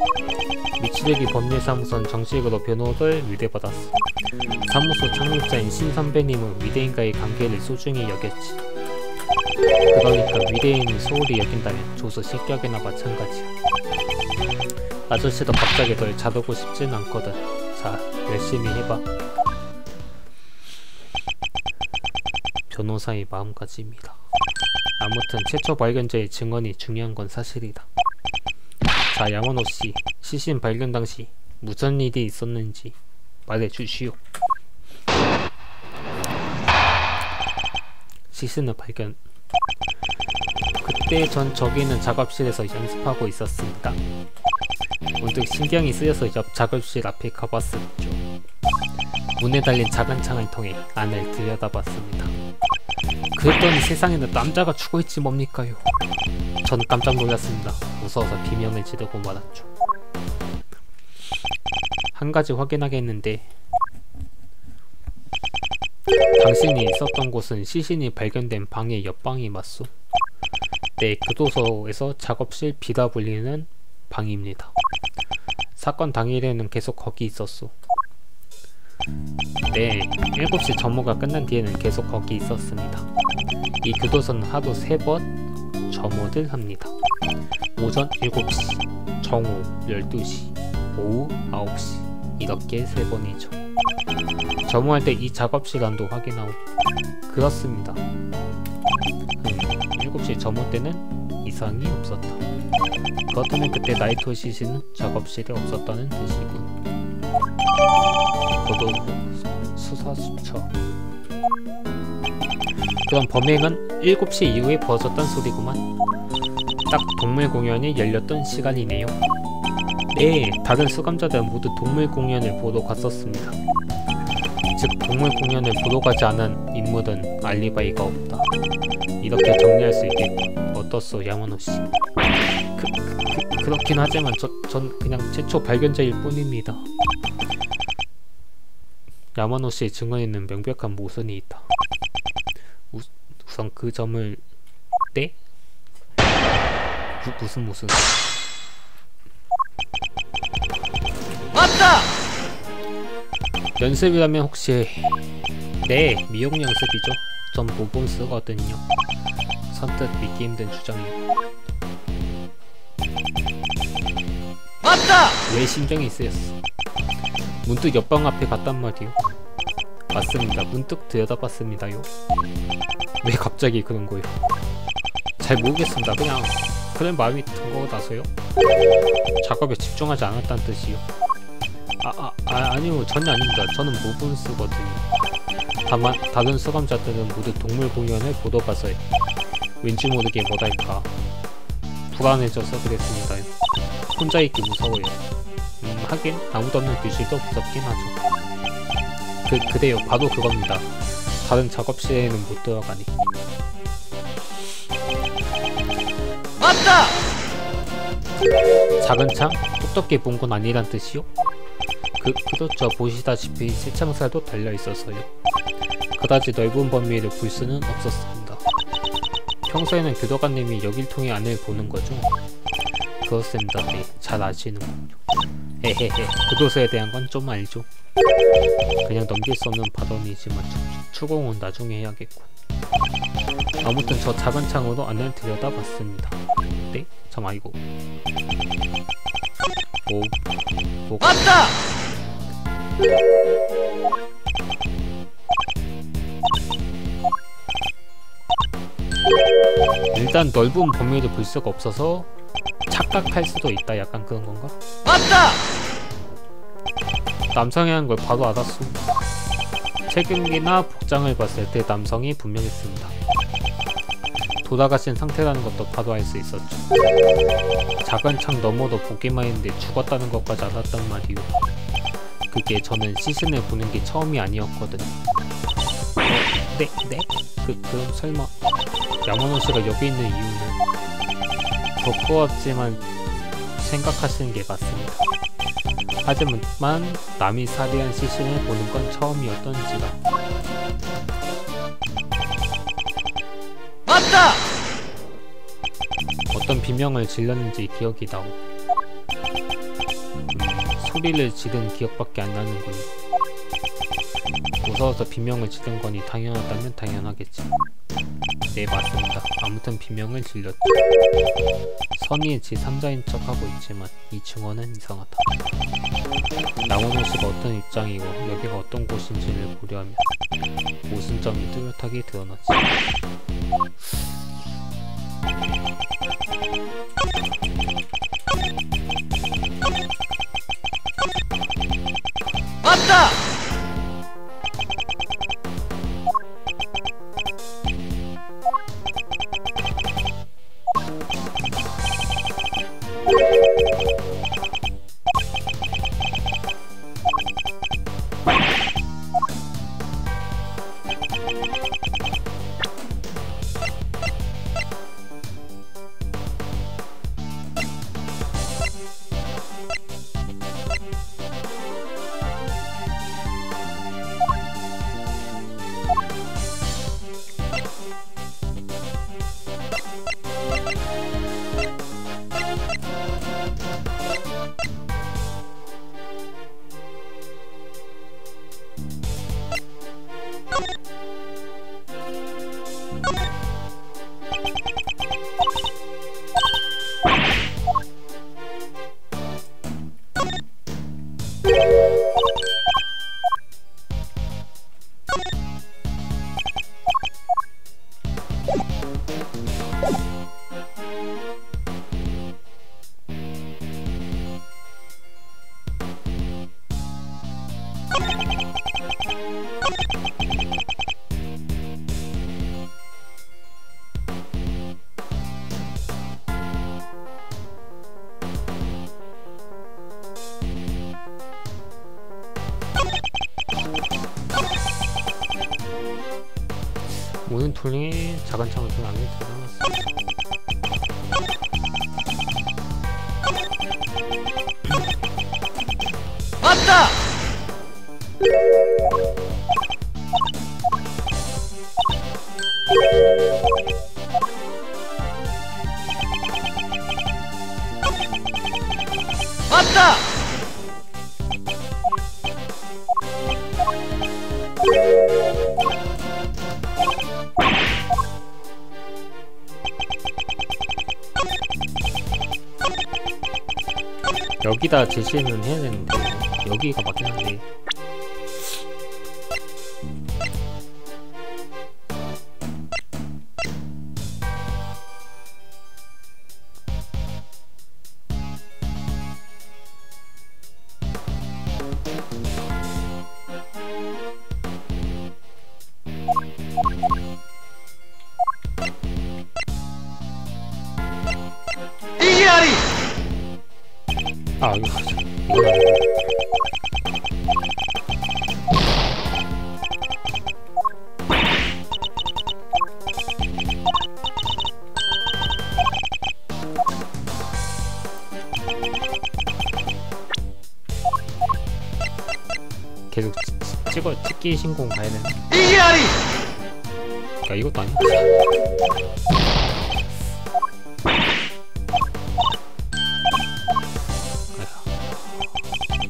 미추르기 법률사무소는 정식으로 변호를 의뢰받았어. 사무소 창립자인 신 선배님은 위대인과의 관계를 소중히 여겼지. 그러니까 위대인이 소홀히 여긴다면 조수 실격이나 마찬가지야. 아저씨도 갑자기 널 자르고 싶진 않거든. 자, 열심히 해봐. 변호사의 마음가짐이다. 아무튼 최초 발견자의 증언이 중요한 건 사실이다. 자, 야마노씨, 시신 발견 당시 무슨 일이 있었는지 말해주시오. 시신을 발견. 그때 전 저기 있는 작업실에서 연습하고 있었습니다. 문득 신경이 쓰여서 옆 작업실 앞에 가봤었죠. 문에 달린 작은 창을 통해 안을 들여다봤습니다. 그랬더니 세상에는 남자가 죽어있지 뭡니까요. 전 깜짝 놀랐습니다. 무서워서 비명을 지르고 말았죠. 한 가지 확인하겠는데, 당신이 있었던 곳은 시신이 발견된 방의 옆방이 맞소? 네, 교도소에서 작업실 B라 불리는 방입니다. 사건 당일에는 계속 거기 있었소. 네, 7시 점호가 끝난 뒤에는 계속 거기 있었습니다. 이 교도소는 하루 3번 점호를 합니다. 오전 7시, 정오 12시, 오후 9시 이렇게 3번이죠. 점호할 때 이 작업실 안도 확인하고. 그렇습니다. 7시 점호 때는 이상이 없었다. 그렇다면 그때 나이토 시신은 작업실에 없었다는 뜻이군. 고도 수사수처. 그럼 범행은 7시 이후에 벌어졌단 소리구만. 딱 동물 공연이 열렸던 시간이네요. 네, 다른 수감자들은 모두 동물 공연을 보러 갔었습니다. 즉, 동물 공연을 보러 가지 않은 인물은 알리바이가 없다. 이렇게 정리할 수 있겠군. 어떻소, 야마노씨? 그렇긴 하지만 전 그냥 최초 발견자일 뿐입니다. 야마노씨의 증언에는 명백한 모순이 있다. 우선 그 점을... 네? 무슨 모순? 맞다! 연습이라면 혹시... 네, 미용 연습이죠. 전 모범 쓰거든요. 선뜻 믿기 힘든 주장이고. 왜 심장이 쓰였어? 문득 옆방 앞에 갔단 말이요. 맞습니다. 문득 들여다봤습니다요. 왜 갑자기 그런 거예요? 잘 모르겠습니다. 그냥 마음이 든 거라서요. 작업에 집중하지 않았다는 뜻이요. 아니요, 전혀 아닙니다. 저는 무분수거든요. 다만 다른 수감자들은 모두 동물 공연을 보러 가서요. 왠지 모르게 뭐랄까 불안해져서 그랬습니다요. 혼자 있기 무서워요. 하긴 아무도 없는 교실도 무섭긴 하죠. 그래요. 바로 그겁니다. 다른 작업실에는 못 들어가니. 맞다! 작은 창? 똑똑히 본 건 아니란 뜻이요? 그렇죠. 보시다시피 새 창살도 달려있어서요. 그다지 넓은 범위를 볼 수는 없었습니다. 평소에는 교도관님이 여길 통해 안을 보는 거죠? 그렇습니다. 네, 잘 아시는군요. 헤헤헤, 교도소에 대한 건 좀 알죠? 그냥 넘길 수 없는 발언이지만 추궁은 나중에 해야겠군. 아무튼 저 작은 창으로 안을 들여다봤습니다. 네? 참 아이고. 맞다! 일단 넓은 범위를 볼 수가 없어서 착각할 수도 있다. 약간 그런 건가? 맞다! 남성이 한 걸 바로 알았어. 책임기나 복장을 봤을 때 남성이 분명했습니다. 돌아가신 상태라는 것도 바로 알 수 있었죠. 작은 창 너머도 보기만 했는데 죽었다는 것까지 알았단 말이오. 그게 저는 시신을 보는 게 처음이 아니었거든요. 네? 그럼 설마 야마노 씨가 여기 있는 이유는 부끄럽지만 생각하시는 게 맞습니다. 하지만 남이 살해한 시신을 보는 건 처음이었던지라. 맞다! 어떤 비명을 질렀는지 기억이 나고 소리를 지른 기억밖에 안 나는군요. 무서워서 비명을 지른 거니 당연하다면 당연하겠지. 네, 맞습니다. 아무튼 비명을 질렀죠. 선의의 제3자인 척하고 있지만 이 증언은 이상하다. 나오노 씨가 어떤 입장이고 여기가 어떤 곳인지를 고려하면 모순점이 뚜렷하게 드러났지. 맞다! 모니터링에 작은 창을 좀 안에 들어놨습니다. 맞다! 맞다! 여기다 제시는 해야 되는데 여기가 맞긴 한데. 아 이거 가자. 이건 아니고. 계속 찍기 신공 가야 되나? 야 이것도 아니야.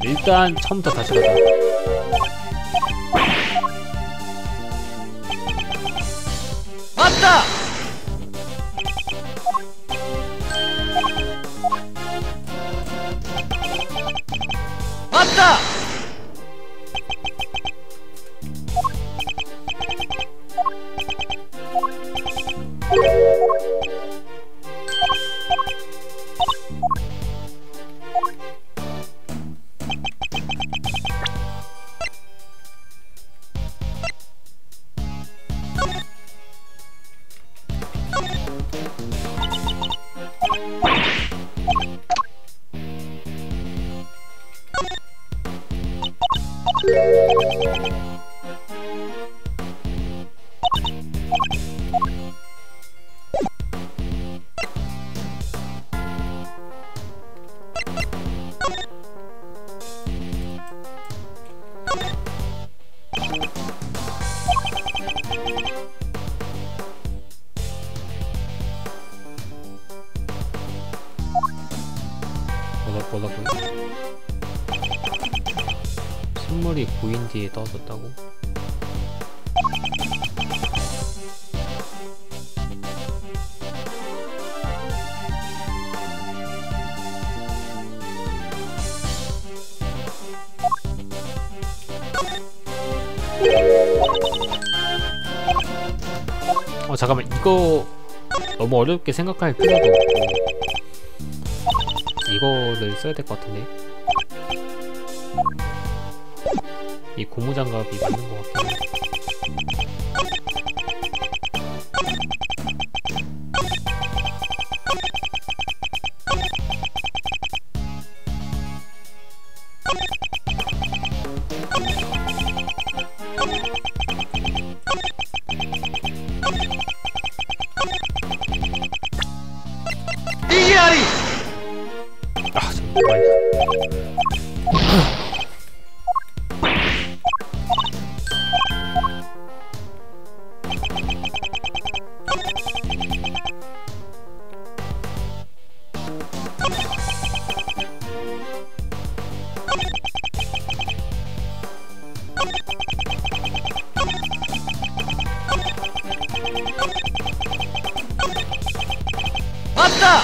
일단 처음부터 다시 가자. 맞다! 맞다! 뭐라고요? 선물이 보인 뒤에 떨어졌다고? 잠깐만, 이거 너무 어렵게 생각할 필요도 없고 이거를 써야 될 것 같은데. 이 고무장갑이 맞는 것 같긴 해. 맞다!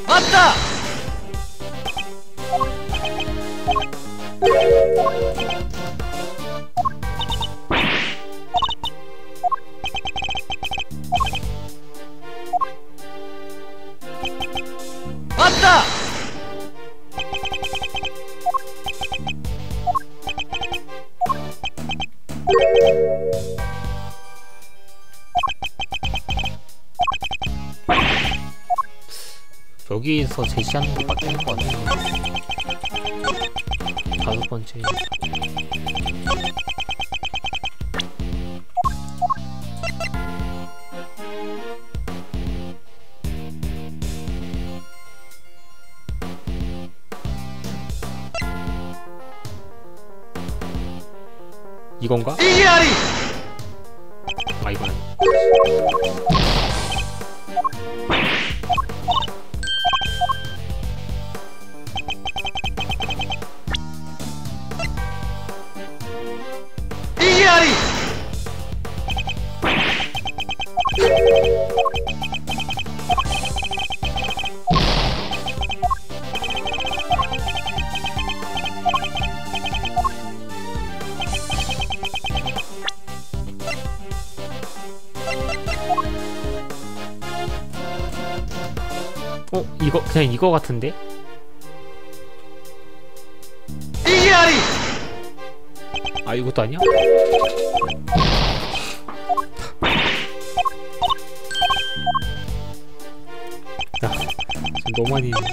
맞다! 맞다! 여기서 제시하는 게 맞는 것 같은데. 다섯 번째. 이건가? 이기아리! 아 이건 아니. 이거 그냥 이거 같은데? 이기아리! 아 이것도 아니야? 야, 좀 너무 많이 있는데?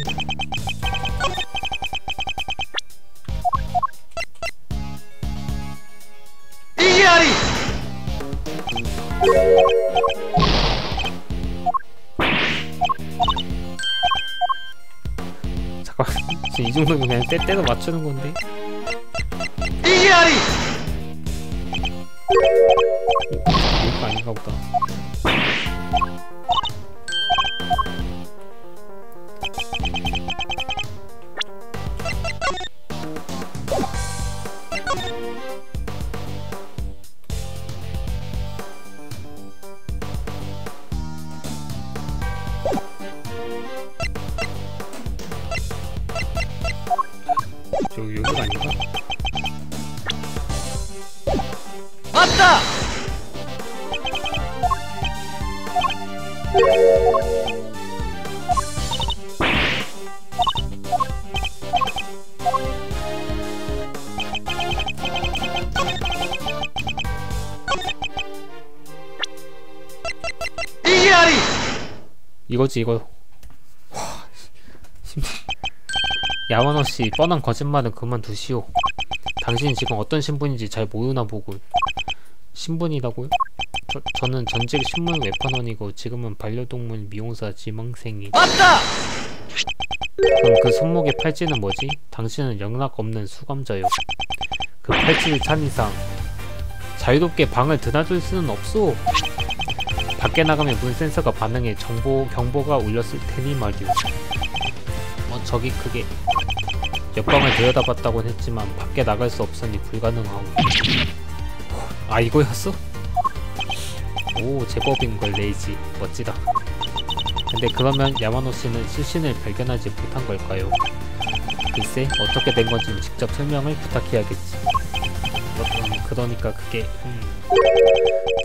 이기아리! 잠깐 지금 이 정도면 그냥 때때로 맞추는 건데? 이기아리! 이거 아닌가 보다. 여기가 아닌가? 맞다! 이기아리! 이거지 이거. 야마노씨 뻔한 거짓말은 그만두시오. 당신이 지금 어떤 신분인지 잘 모르나 보고. 신분이라고요? 저는 전직 신문 외판원이고 지금은 반려동물 미용사 지망생이. 맞다! 그럼 그 손목의 팔찌는 뭐지? 당신은 영락 없는 수감자요. 그 팔찌를 찬 이상 자유롭게 방을 드나들 수는 없소. 밖에 나가면 문 센서가 반응해 경보가 울렸을 테니 말이오. 저기 그게 옆방을 들여다봤다곤 했지만 밖에 나갈 수 없으니 불가능하고. 아 이거였어? 오 제법인걸 레이지. 멋지다. 근데 그러면 야마노씨는 실신을 발견하지 못한 걸까요? 글쎄 어떻게 된 건지는 직접 설명을 부탁해야겠지. 그러니까 그게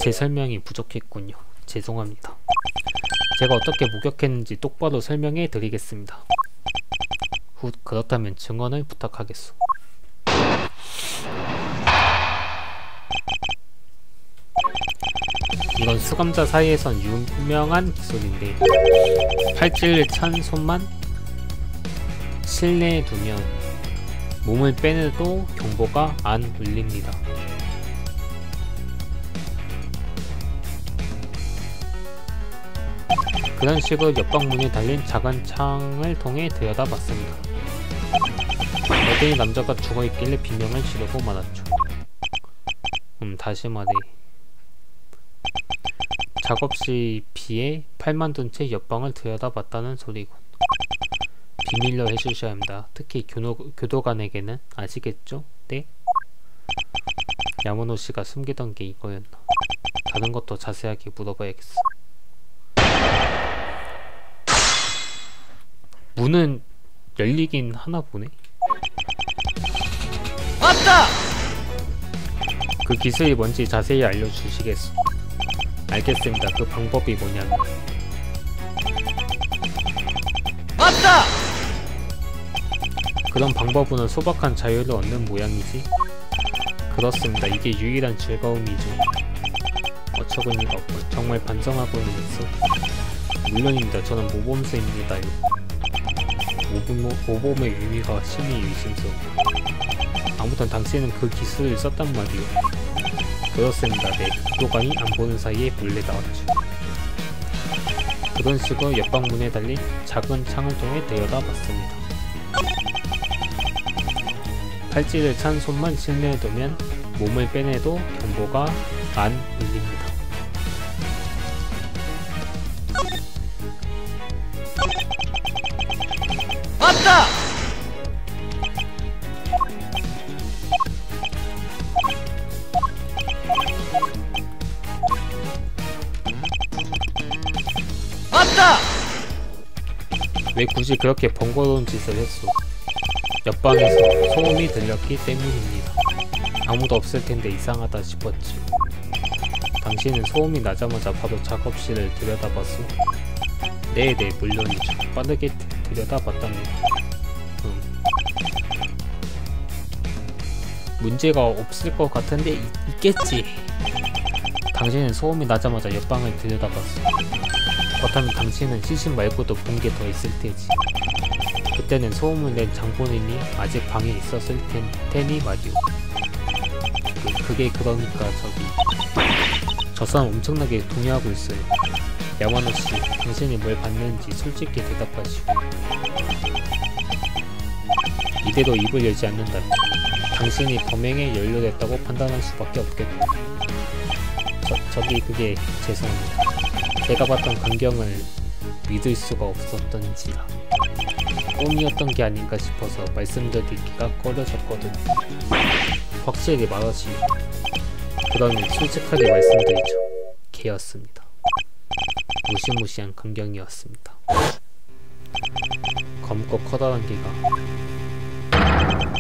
제 설명이 부족했군요. 죄송합니다. 제가 어떻게 목격했는지 똑바로 설명해 드리겠습니다. 그렇다면 증언을 부탁하겠소. 이건 수감자 사이에선 유명한 기술인데 팔찌를 찬 손만 실내에 두면 몸을 빼내도 경보가 안 울립니다. 그런 식으로 옆방 문에 달린 작은 창을 통해 들여다봤습니다. 어린이 남자가 죽어있길래 비명을 지르고 말았죠. 다시 말해. 작업실 비에 팔만 둔 채 옆방을 들여다봤다는 소리군. 비밀로 해주셔야 합니다. 특히 교도관에게는. 아시겠죠? 네? 야마노씨가 숨기던 게 이거였나. 다른 것도 자세하게 물어봐야겠어. 문은 열리긴 하나 보네. 맞다! 그 기술이 뭔지 자세히 알려주시겠소? 알겠습니다. 그 방법이 뭐냐면. 맞다! 그런 방법으로는 소박한 자유를 얻는 모양이지? 그렇습니다. 이게 유일한 즐거움이죠. 어처구니가 없고 정말 반성하고는 있어. 물론입니다. 저는 모범생입니다요. 모범의 의미가 심히 의심스럽고. 아무튼 당신은 그 기술을 썼단 말이오. 그렇습니다. 네. 교도관이 안 보는 사이에 몰래 나왔죠. 그런 식으로 옆방 문에 달린 작은 창을 통해 들여다봤습니다. 팔찌를 찬 손만 실내에 두면 몸을 빼내도 경보가 안 울립니다. 맞다! 맞다! 왜 굳이 그렇게 번거로운 짓을 했소? 옆방에서 소음이 들렸기 때문입니다. 아무도 없을 텐데 이상하다 싶었지. 당신은 소음이 나자마자 바로 작업실을 들여다봤소? 네네, 물론이죠. 빠르게 들여다봤답니다. 문제가 없을 것 같은데 있겠지. 당신은 소음이 나자마자 옆방을 들여다봤어. 그렇다면 당신은 시신 말고도 본 게 더 있을 테지. 그때는 소음을 낸 장본인이 아직 방에 있었을 테니 말이오. 그게 그러니까 저 사람 엄청나게 동요하고 있어요. 야마노씨, 당신이 뭘 봤는지 솔직히 대답하시오. 이대로 입을 열지 않는다면 당신이 범행에 연루됐다고 판단할 수밖에 없겠고. 저기 그게 죄송합니다. 제가 봤던 광경을 믿을 수가 없었던지라 꿈이었던 게 아닌가 싶어서 말씀드리기가 꺼려졌거든요. 확실히 말하시오. 그러면 솔직하게 말씀드리죠. 개였습니다. 무시무시한 광경이었습니다. 검고 커다란 개가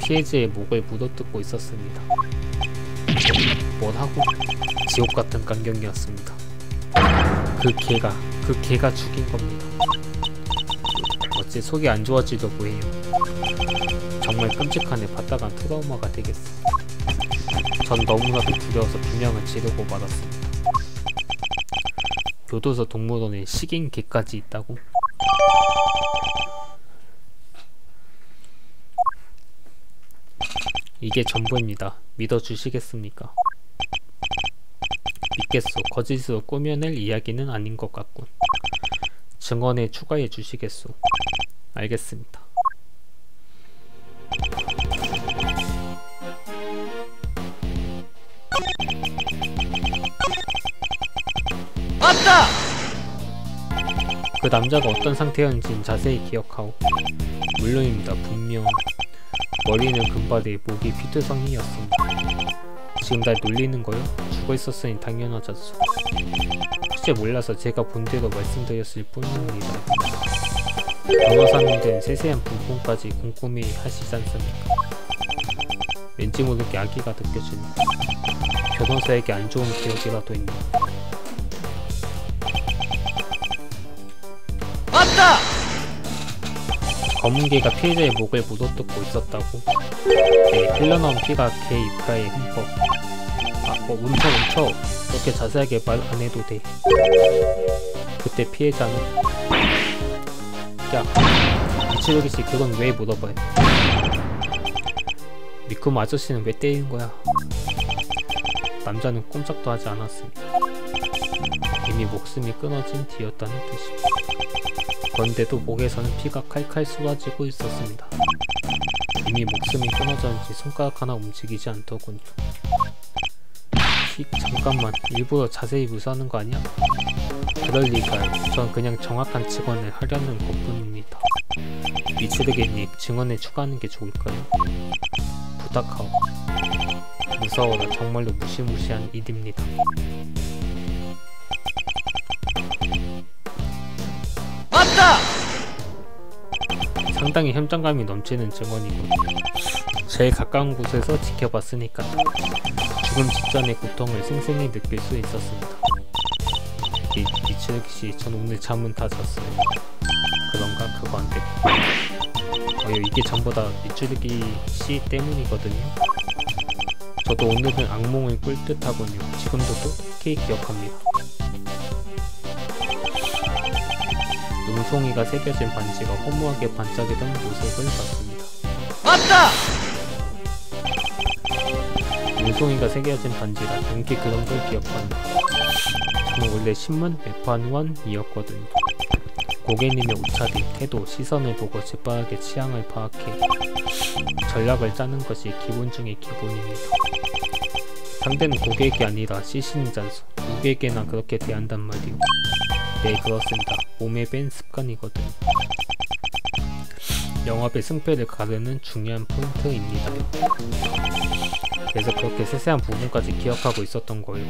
피해자의 목을 물어뜯고 있었습니다. 뭐라고? 지옥같은 광경이었습니다. 그 개가 죽인 겁니다. 어째 속이 안 좋아지려고 해요. 정말 끔찍하네. 봤다간 트라우마가 되겠어. 전 너무나도 두려워서 비명을 지르고 말았습니다. 교도소 동물원에 식인 개까지 있다고? 이게 전부입니다. 믿어주시겠습니까? 믿겠소. 거짓으로 꾸며낼 이야기는 아닌 것 같군. 증언에 추가해 주시겠소. 알겠습니다. 맞다! 그 남자가 어떤 상태였는지는 자세히 기억하오. 물론입니다. 분명 머리는 금발에 목이 피투성이였습니다. 지금 날 놀리는 거요? 죽어있었으니 당연하죠. 혹시 몰라서 제가 본대로 말씀드렸을 뿐입니다. 변호사님들은 세세한 부분까지 꼼꼼히 하시지 않습니까? 왠지 모르게 악의가 느껴지네. 변호사에게 안 좋은 기억이라도 있네. 맞다! 검은 개가 피해자의 목을 물어뜯고 있었다고? 네, 흘러나온 피가 개 입가에 흠뻑. 멈춰. 그렇게 자세하게 말 안 해도 돼. 그때 피해자는? 야, 이치로기씨, 그건 왜 물어봐요? 미쿠모 아저씨는 왜 때리는 거야? 남자는 꼼짝도 하지 않았습니다. 이미 목숨이 끊어진 뒤였다는 뜻이고. 그런데도 목에서는 피가 칼칼 쏟아지고 있었습니다. 이미 목숨이 끊어졌는지 손가락 하나 움직이지 않더군요. 잠깐만, 일부러 자세히 묘사하는 거 아니야? 그럴 리가요. 전 그냥 정확한 증언을 하려는 것뿐입니다. 미츠르게님, 증언에 추가하는 게 좋을까요? 부탁하오. 무서워라. 정말로 무시무시한 일입니다. 맞다! 상당히 현장감이 넘치는 증언이군요. 제일 가까운 곳에서 지켜봤으니까 죽음 직전의 고통을 생생히 느낄 수 있었습니다. 미츠르기씨, 전 오늘 잠은 다 잤어요. 그런가? 그거 안 됐고. 이게 전부 다 미츠르기씨 때문이거든요. 저도 오늘은 악몽을 꿀 듯하군요. 지금도 똑똑히 기억합니다. 눈송이가 새겨진 반지가 허무하게 반짝이던 모습을 봤습니다. 맞다! 눈송이가 새겨진 반지라 눈기 그런 걸 기억합니다. 저는 원래 신문 매판원이었거든요. 고객님의 옷차림, 태도, 시선을 보고 재빠르게 취향을 파악해 전략을 짜는 것이 기본 중의 기본입니다. 상대는 고객이 아니라 시신이잖소. 누구에게나 그렇게 대한단 말이오. 네, 그렇습니다. 몸에 밴 습관이거든요. 영업의 승패를 가르는 중요한 포인트입니다. 그래서 그렇게 세세한 부분까지 기억하고 있었던 거예요.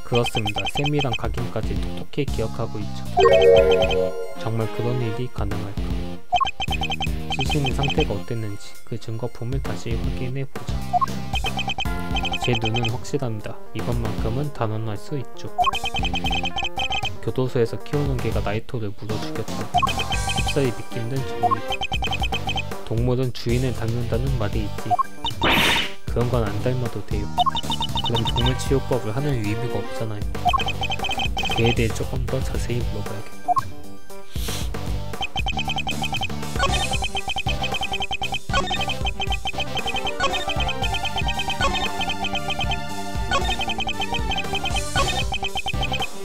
그렇습니다. 세밀한 각인까지 톡톡히 기억하고 있죠. 정말 그런 일이 가능할까? 시신의 상태가 어땠는지 그 증거품을 다시 확인해보자. 제 눈은 확실합니다. 이것만큼은 단언할 수 있죠. 교도소에서 키우는 개가 나이토를 물어 죽였다. 휩싸이 믿기 힘든 주의다. 동물은 주인을 닮는다는 말이 있지. 그런 건 안 닮아도 돼요. 그럼 동물치료법을 하는 의미가 없잖아요. 개에 대해 조금 더 자세히 물어봐야겠다.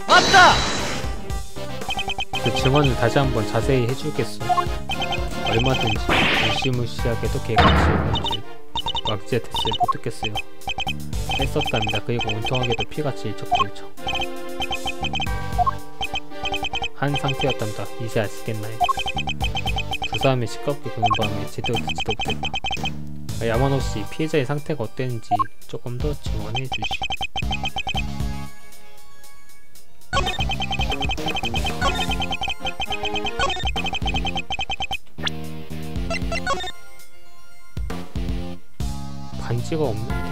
맞다! 그 증언을 다시 한번 자세히 해주겠어. 얼마든지 무시무시하게도 개같이 왁지의 대시를 못 듣겠어요. 했었답니다. 그리고 온통하게도 피가 질척질척 한 상태였답니다. 이제 아시겠나요? 두 사람이 시끄럽게 구는 바람에 제대로 듣지도 못했다. 야마노씨, 피해자의 상태가 어땠는지 조금 더 증언해 주시. 반지가 없는데?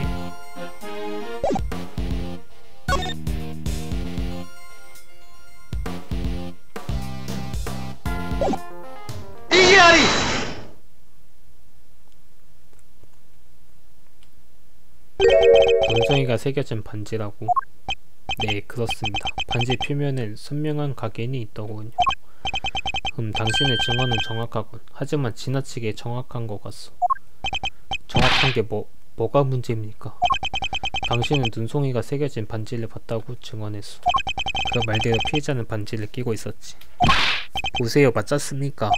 이기아리! 논정이가 새겨진 반지라고? 네, 그렇습니다. 반지 표면엔 선명한 각인이 있더군요. 당신의 증언은 정확하군. 하지만 지나치게 정확한 것 같소. 정확한 게 뭐가 문제입니까? 당신은 눈송이가 새겨진 반지를 봤다고 증언했소. 그 말대로 피해자는 반지를 끼고 있었지. 보세요, 맞았습니까?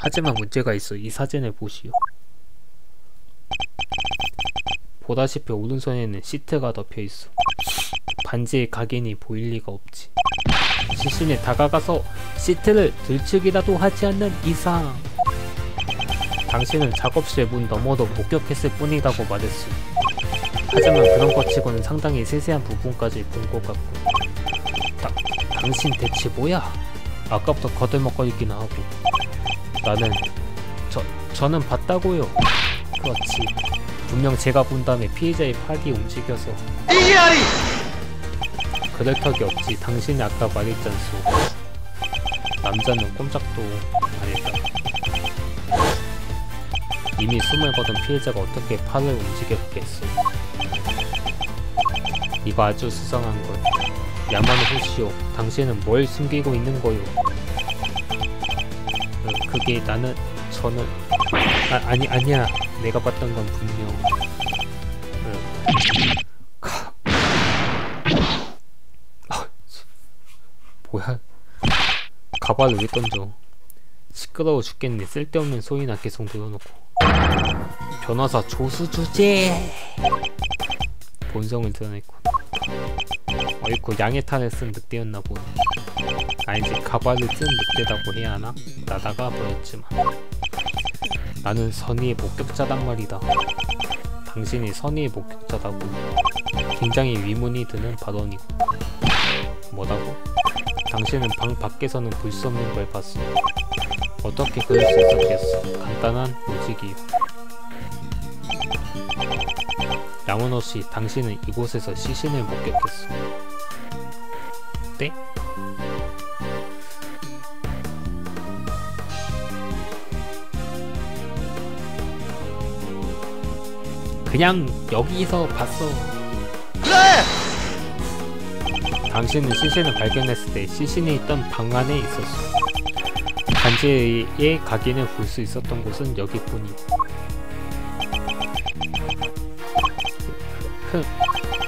하지만 문제가 있어. 이 사진을 보시오. 보다시피 오른손에는 시트가 덮여있어. 반지의 각인이 보일 리가 없지. 시신에 다가가서 시트를 들추기라도 하지 않는 이상 당신은 작업실 문 너머도 목격했을 뿐이라고 말했어. 하지만 그런 것 치고는 상당히 세세한 부분까지 본 것 같고. 당신 대체 뭐야? 아까부터 거들먹거리기나 하고. 저는 봤다고요. 그렇지. 분명 제가 본 다음에 피해자의 팔이 움직여서. 이기아리! 그럴 턱이 없지. 당신이 아까 말했잖소. 남자는 꼼짝도 안 했다. 이미 숨을 거둔 피해자가 어떻게 팔을 움직였겠어. 이거 아주 수상한 걸. 야마노 호시오, 당신은 뭘 숨기고 있는 거요? 그게 저는 아니야. 내가 봤던 건 분명 뭐야? 가발을 왜 던져? 시끄러워 죽겠네. 쓸데없는 소리나 계속 늘어놓고. 변호사 조수주제! 본성을 드러냈고. 어이쿠, 양의 탈을 쓴 늑대였나 보네. 아니지, 가발을 쓴 늑대라고 해야 하나? 나다가 보였지만. 나는 선의의 목격자단 말이다. 당신이 선의의 목격자다고. 굉장히 위문이 드는 발언이고. 뭐라고? 당신은 방 밖에서는 볼 수 없는 걸 봤어. 어떻게 그럴 수 있었겠어? 간단한 로직이요. 야마노씨, 당신은 이곳에서 시신을 목격했어. 네? 그냥 여기서 봤어. 그래! 당신은 시신을 발견했을 때 시신이 있던 방 안에 있었어. 반지의 각인을 볼 수 있었던 곳은 여기뿐이야.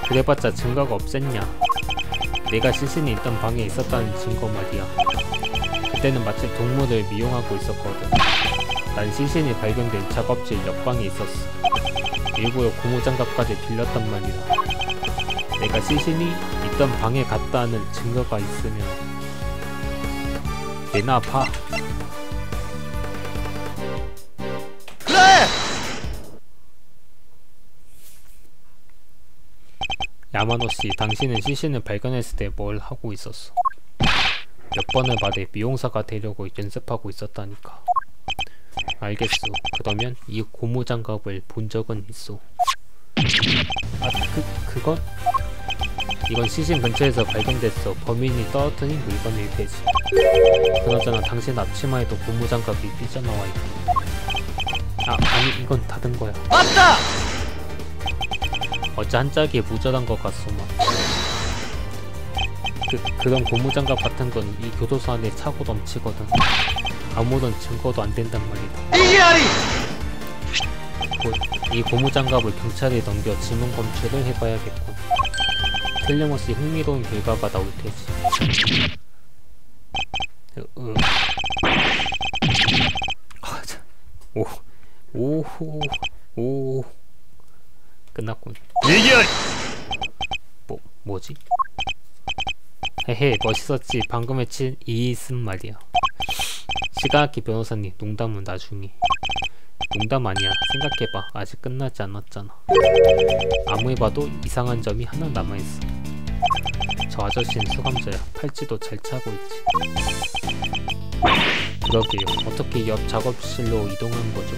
그래봤자 증거가 없앴냐. 내가 시신이 있던 방에 있었다는 증거 말이야. 그때는 마치 동물을 미용하고 있었거든. 난 시신이 발견된 작업실 옆방에 있었어. 일부러 고무장갑까지 빌렸단 말이야. 내가 시신이 있던 방에 갔다 하는 증거가 있으면 내놔봐. 그래! 야마노씨, 당신은 시신을 발견했을 때 뭘 하고 있었어? 몇 번을 말해. 미용사가 되려고 연습하고 있었다니까. 알겠어. 그러면 이 고무장갑을 본 적은 있어? 그건? 이건 시신 근처에서 발견됐어. 범인이 떨어뜨린 물건일 테지. 그나저나 당신 앞치마에도 고무장갑이 삐져나와 있고. 아니 이건 닫은 거야. 맞다! 어째 한 짝이 모자란 것 같소만. 그런 고무장갑 같은 건 이 교도소 안에 차고 넘치거든. 아무런 증거도 안 된단 말이다. 이게 아니! 곧 이 고무장갑을 경찰에 넘겨 지문 검출을 해봐야겠군. 틀림없이 흥미로운 결과가 나올 테지. 오 끝났군. 이게 아니! 뭐지? 헤헤, 멋있었지. 방금 해친 이있음 말이야. 시가aki 변호사님, 농담은 나중에. 농담 아니야. 생각해봐. 아직 끝나지 않았잖아. 아무리 봐도 이상한 점이 하나 남아있어. 저 아저씨는 수감자야. 팔찌도 잘 차고 있지. 그러게요. 어떻게 옆 작업실로 이동한 거죠?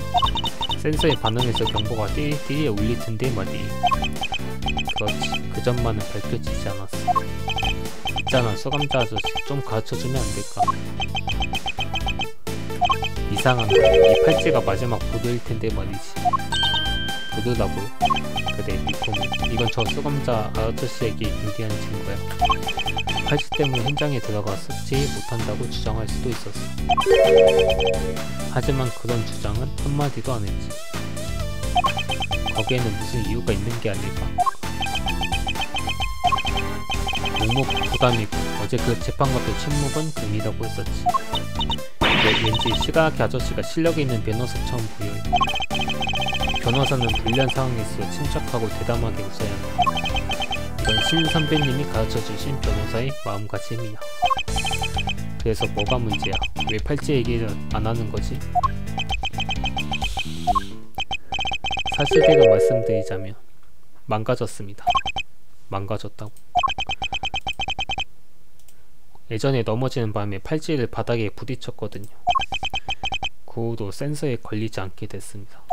센서에 반응해서 경보가 띠리띠리 울릴 텐데 말이에요. 그렇지. 그 점만은 밝혀지지 않았어. 있잖아, 수감자 아저씨. 좀 가르쳐주면 안 될까? 이상한 거. 이 팔찌가 마지막 보도일 텐데 말이지. 보도라고요? 그래, 미코미. 이건 저 수감자 아저씨에게 유리한 증거야. 팔찌 때문에 현장에 들어가 습지 못한다고 주장할 수도 있었어. 하지만 그런 주장은 한마디도 안 했지. 거기에는 무슨 이유가 있는 게 아닐까? 묵묵 부담이고 어제 그 재판관도 침묵은 금이라고 했었지. 왠지 시가aki 아저씨가 실력이 있는 변호사처럼 보여요. 변호사는 불리한 상황일수록 침착하고 대담하게 웃어야 한다. 이건 신 선배님이 가르쳐주신 변호사의 마음가짐이야. 그래서 뭐가 문제야? 왜 팔찌 얘기를 안 하는 거지? 사실대로 말씀드리자면 망가졌습니다. 망가졌다고. 예전에 넘어지는 바람에 팔찌를 바닥에 부딪혔거든요. 그 후로 센서에 걸리지 않게 됐습니다.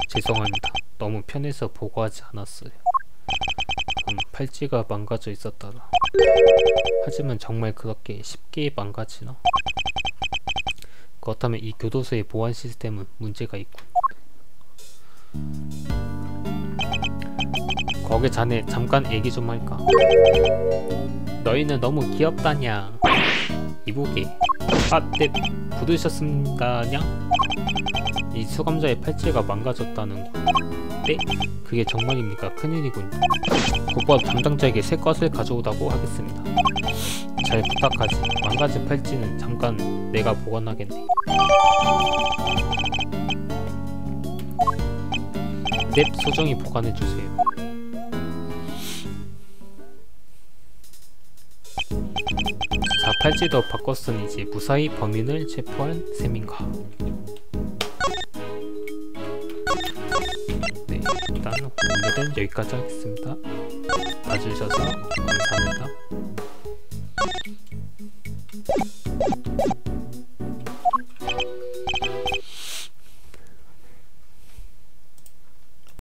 죄송합니다. 너무 편해서 보고하지 않았어요. 팔찌가 망가져 있었더라. 하지만 정말 그렇게 쉽게 망가지나? 그렇다면 이 교도소의 보안 시스템은 문제가 있군. 거기 자네 잠깐 얘기 좀 할까? 너희는 너무 귀엽다냐. 이보게. 네, 부르셨습니다냐? 이 수감자의 팔찌가 망가졌다는 거. 네? 그게 정말입니까? 큰일이군. 곧바로 담당자에게 새 것을 가져오라고 하겠습니다. 잘 부탁하지. 망가진 팔찌는 잠깐 내가 보관하겠네. 넵, 소정히 보관해주세요. 자, 팔찌도 바꿨으니 이제 무사히 범인을 체포한 셈인가. 네, 일단 오늘은 여기까지 하겠습니다. 봐주셔서 감사합니다.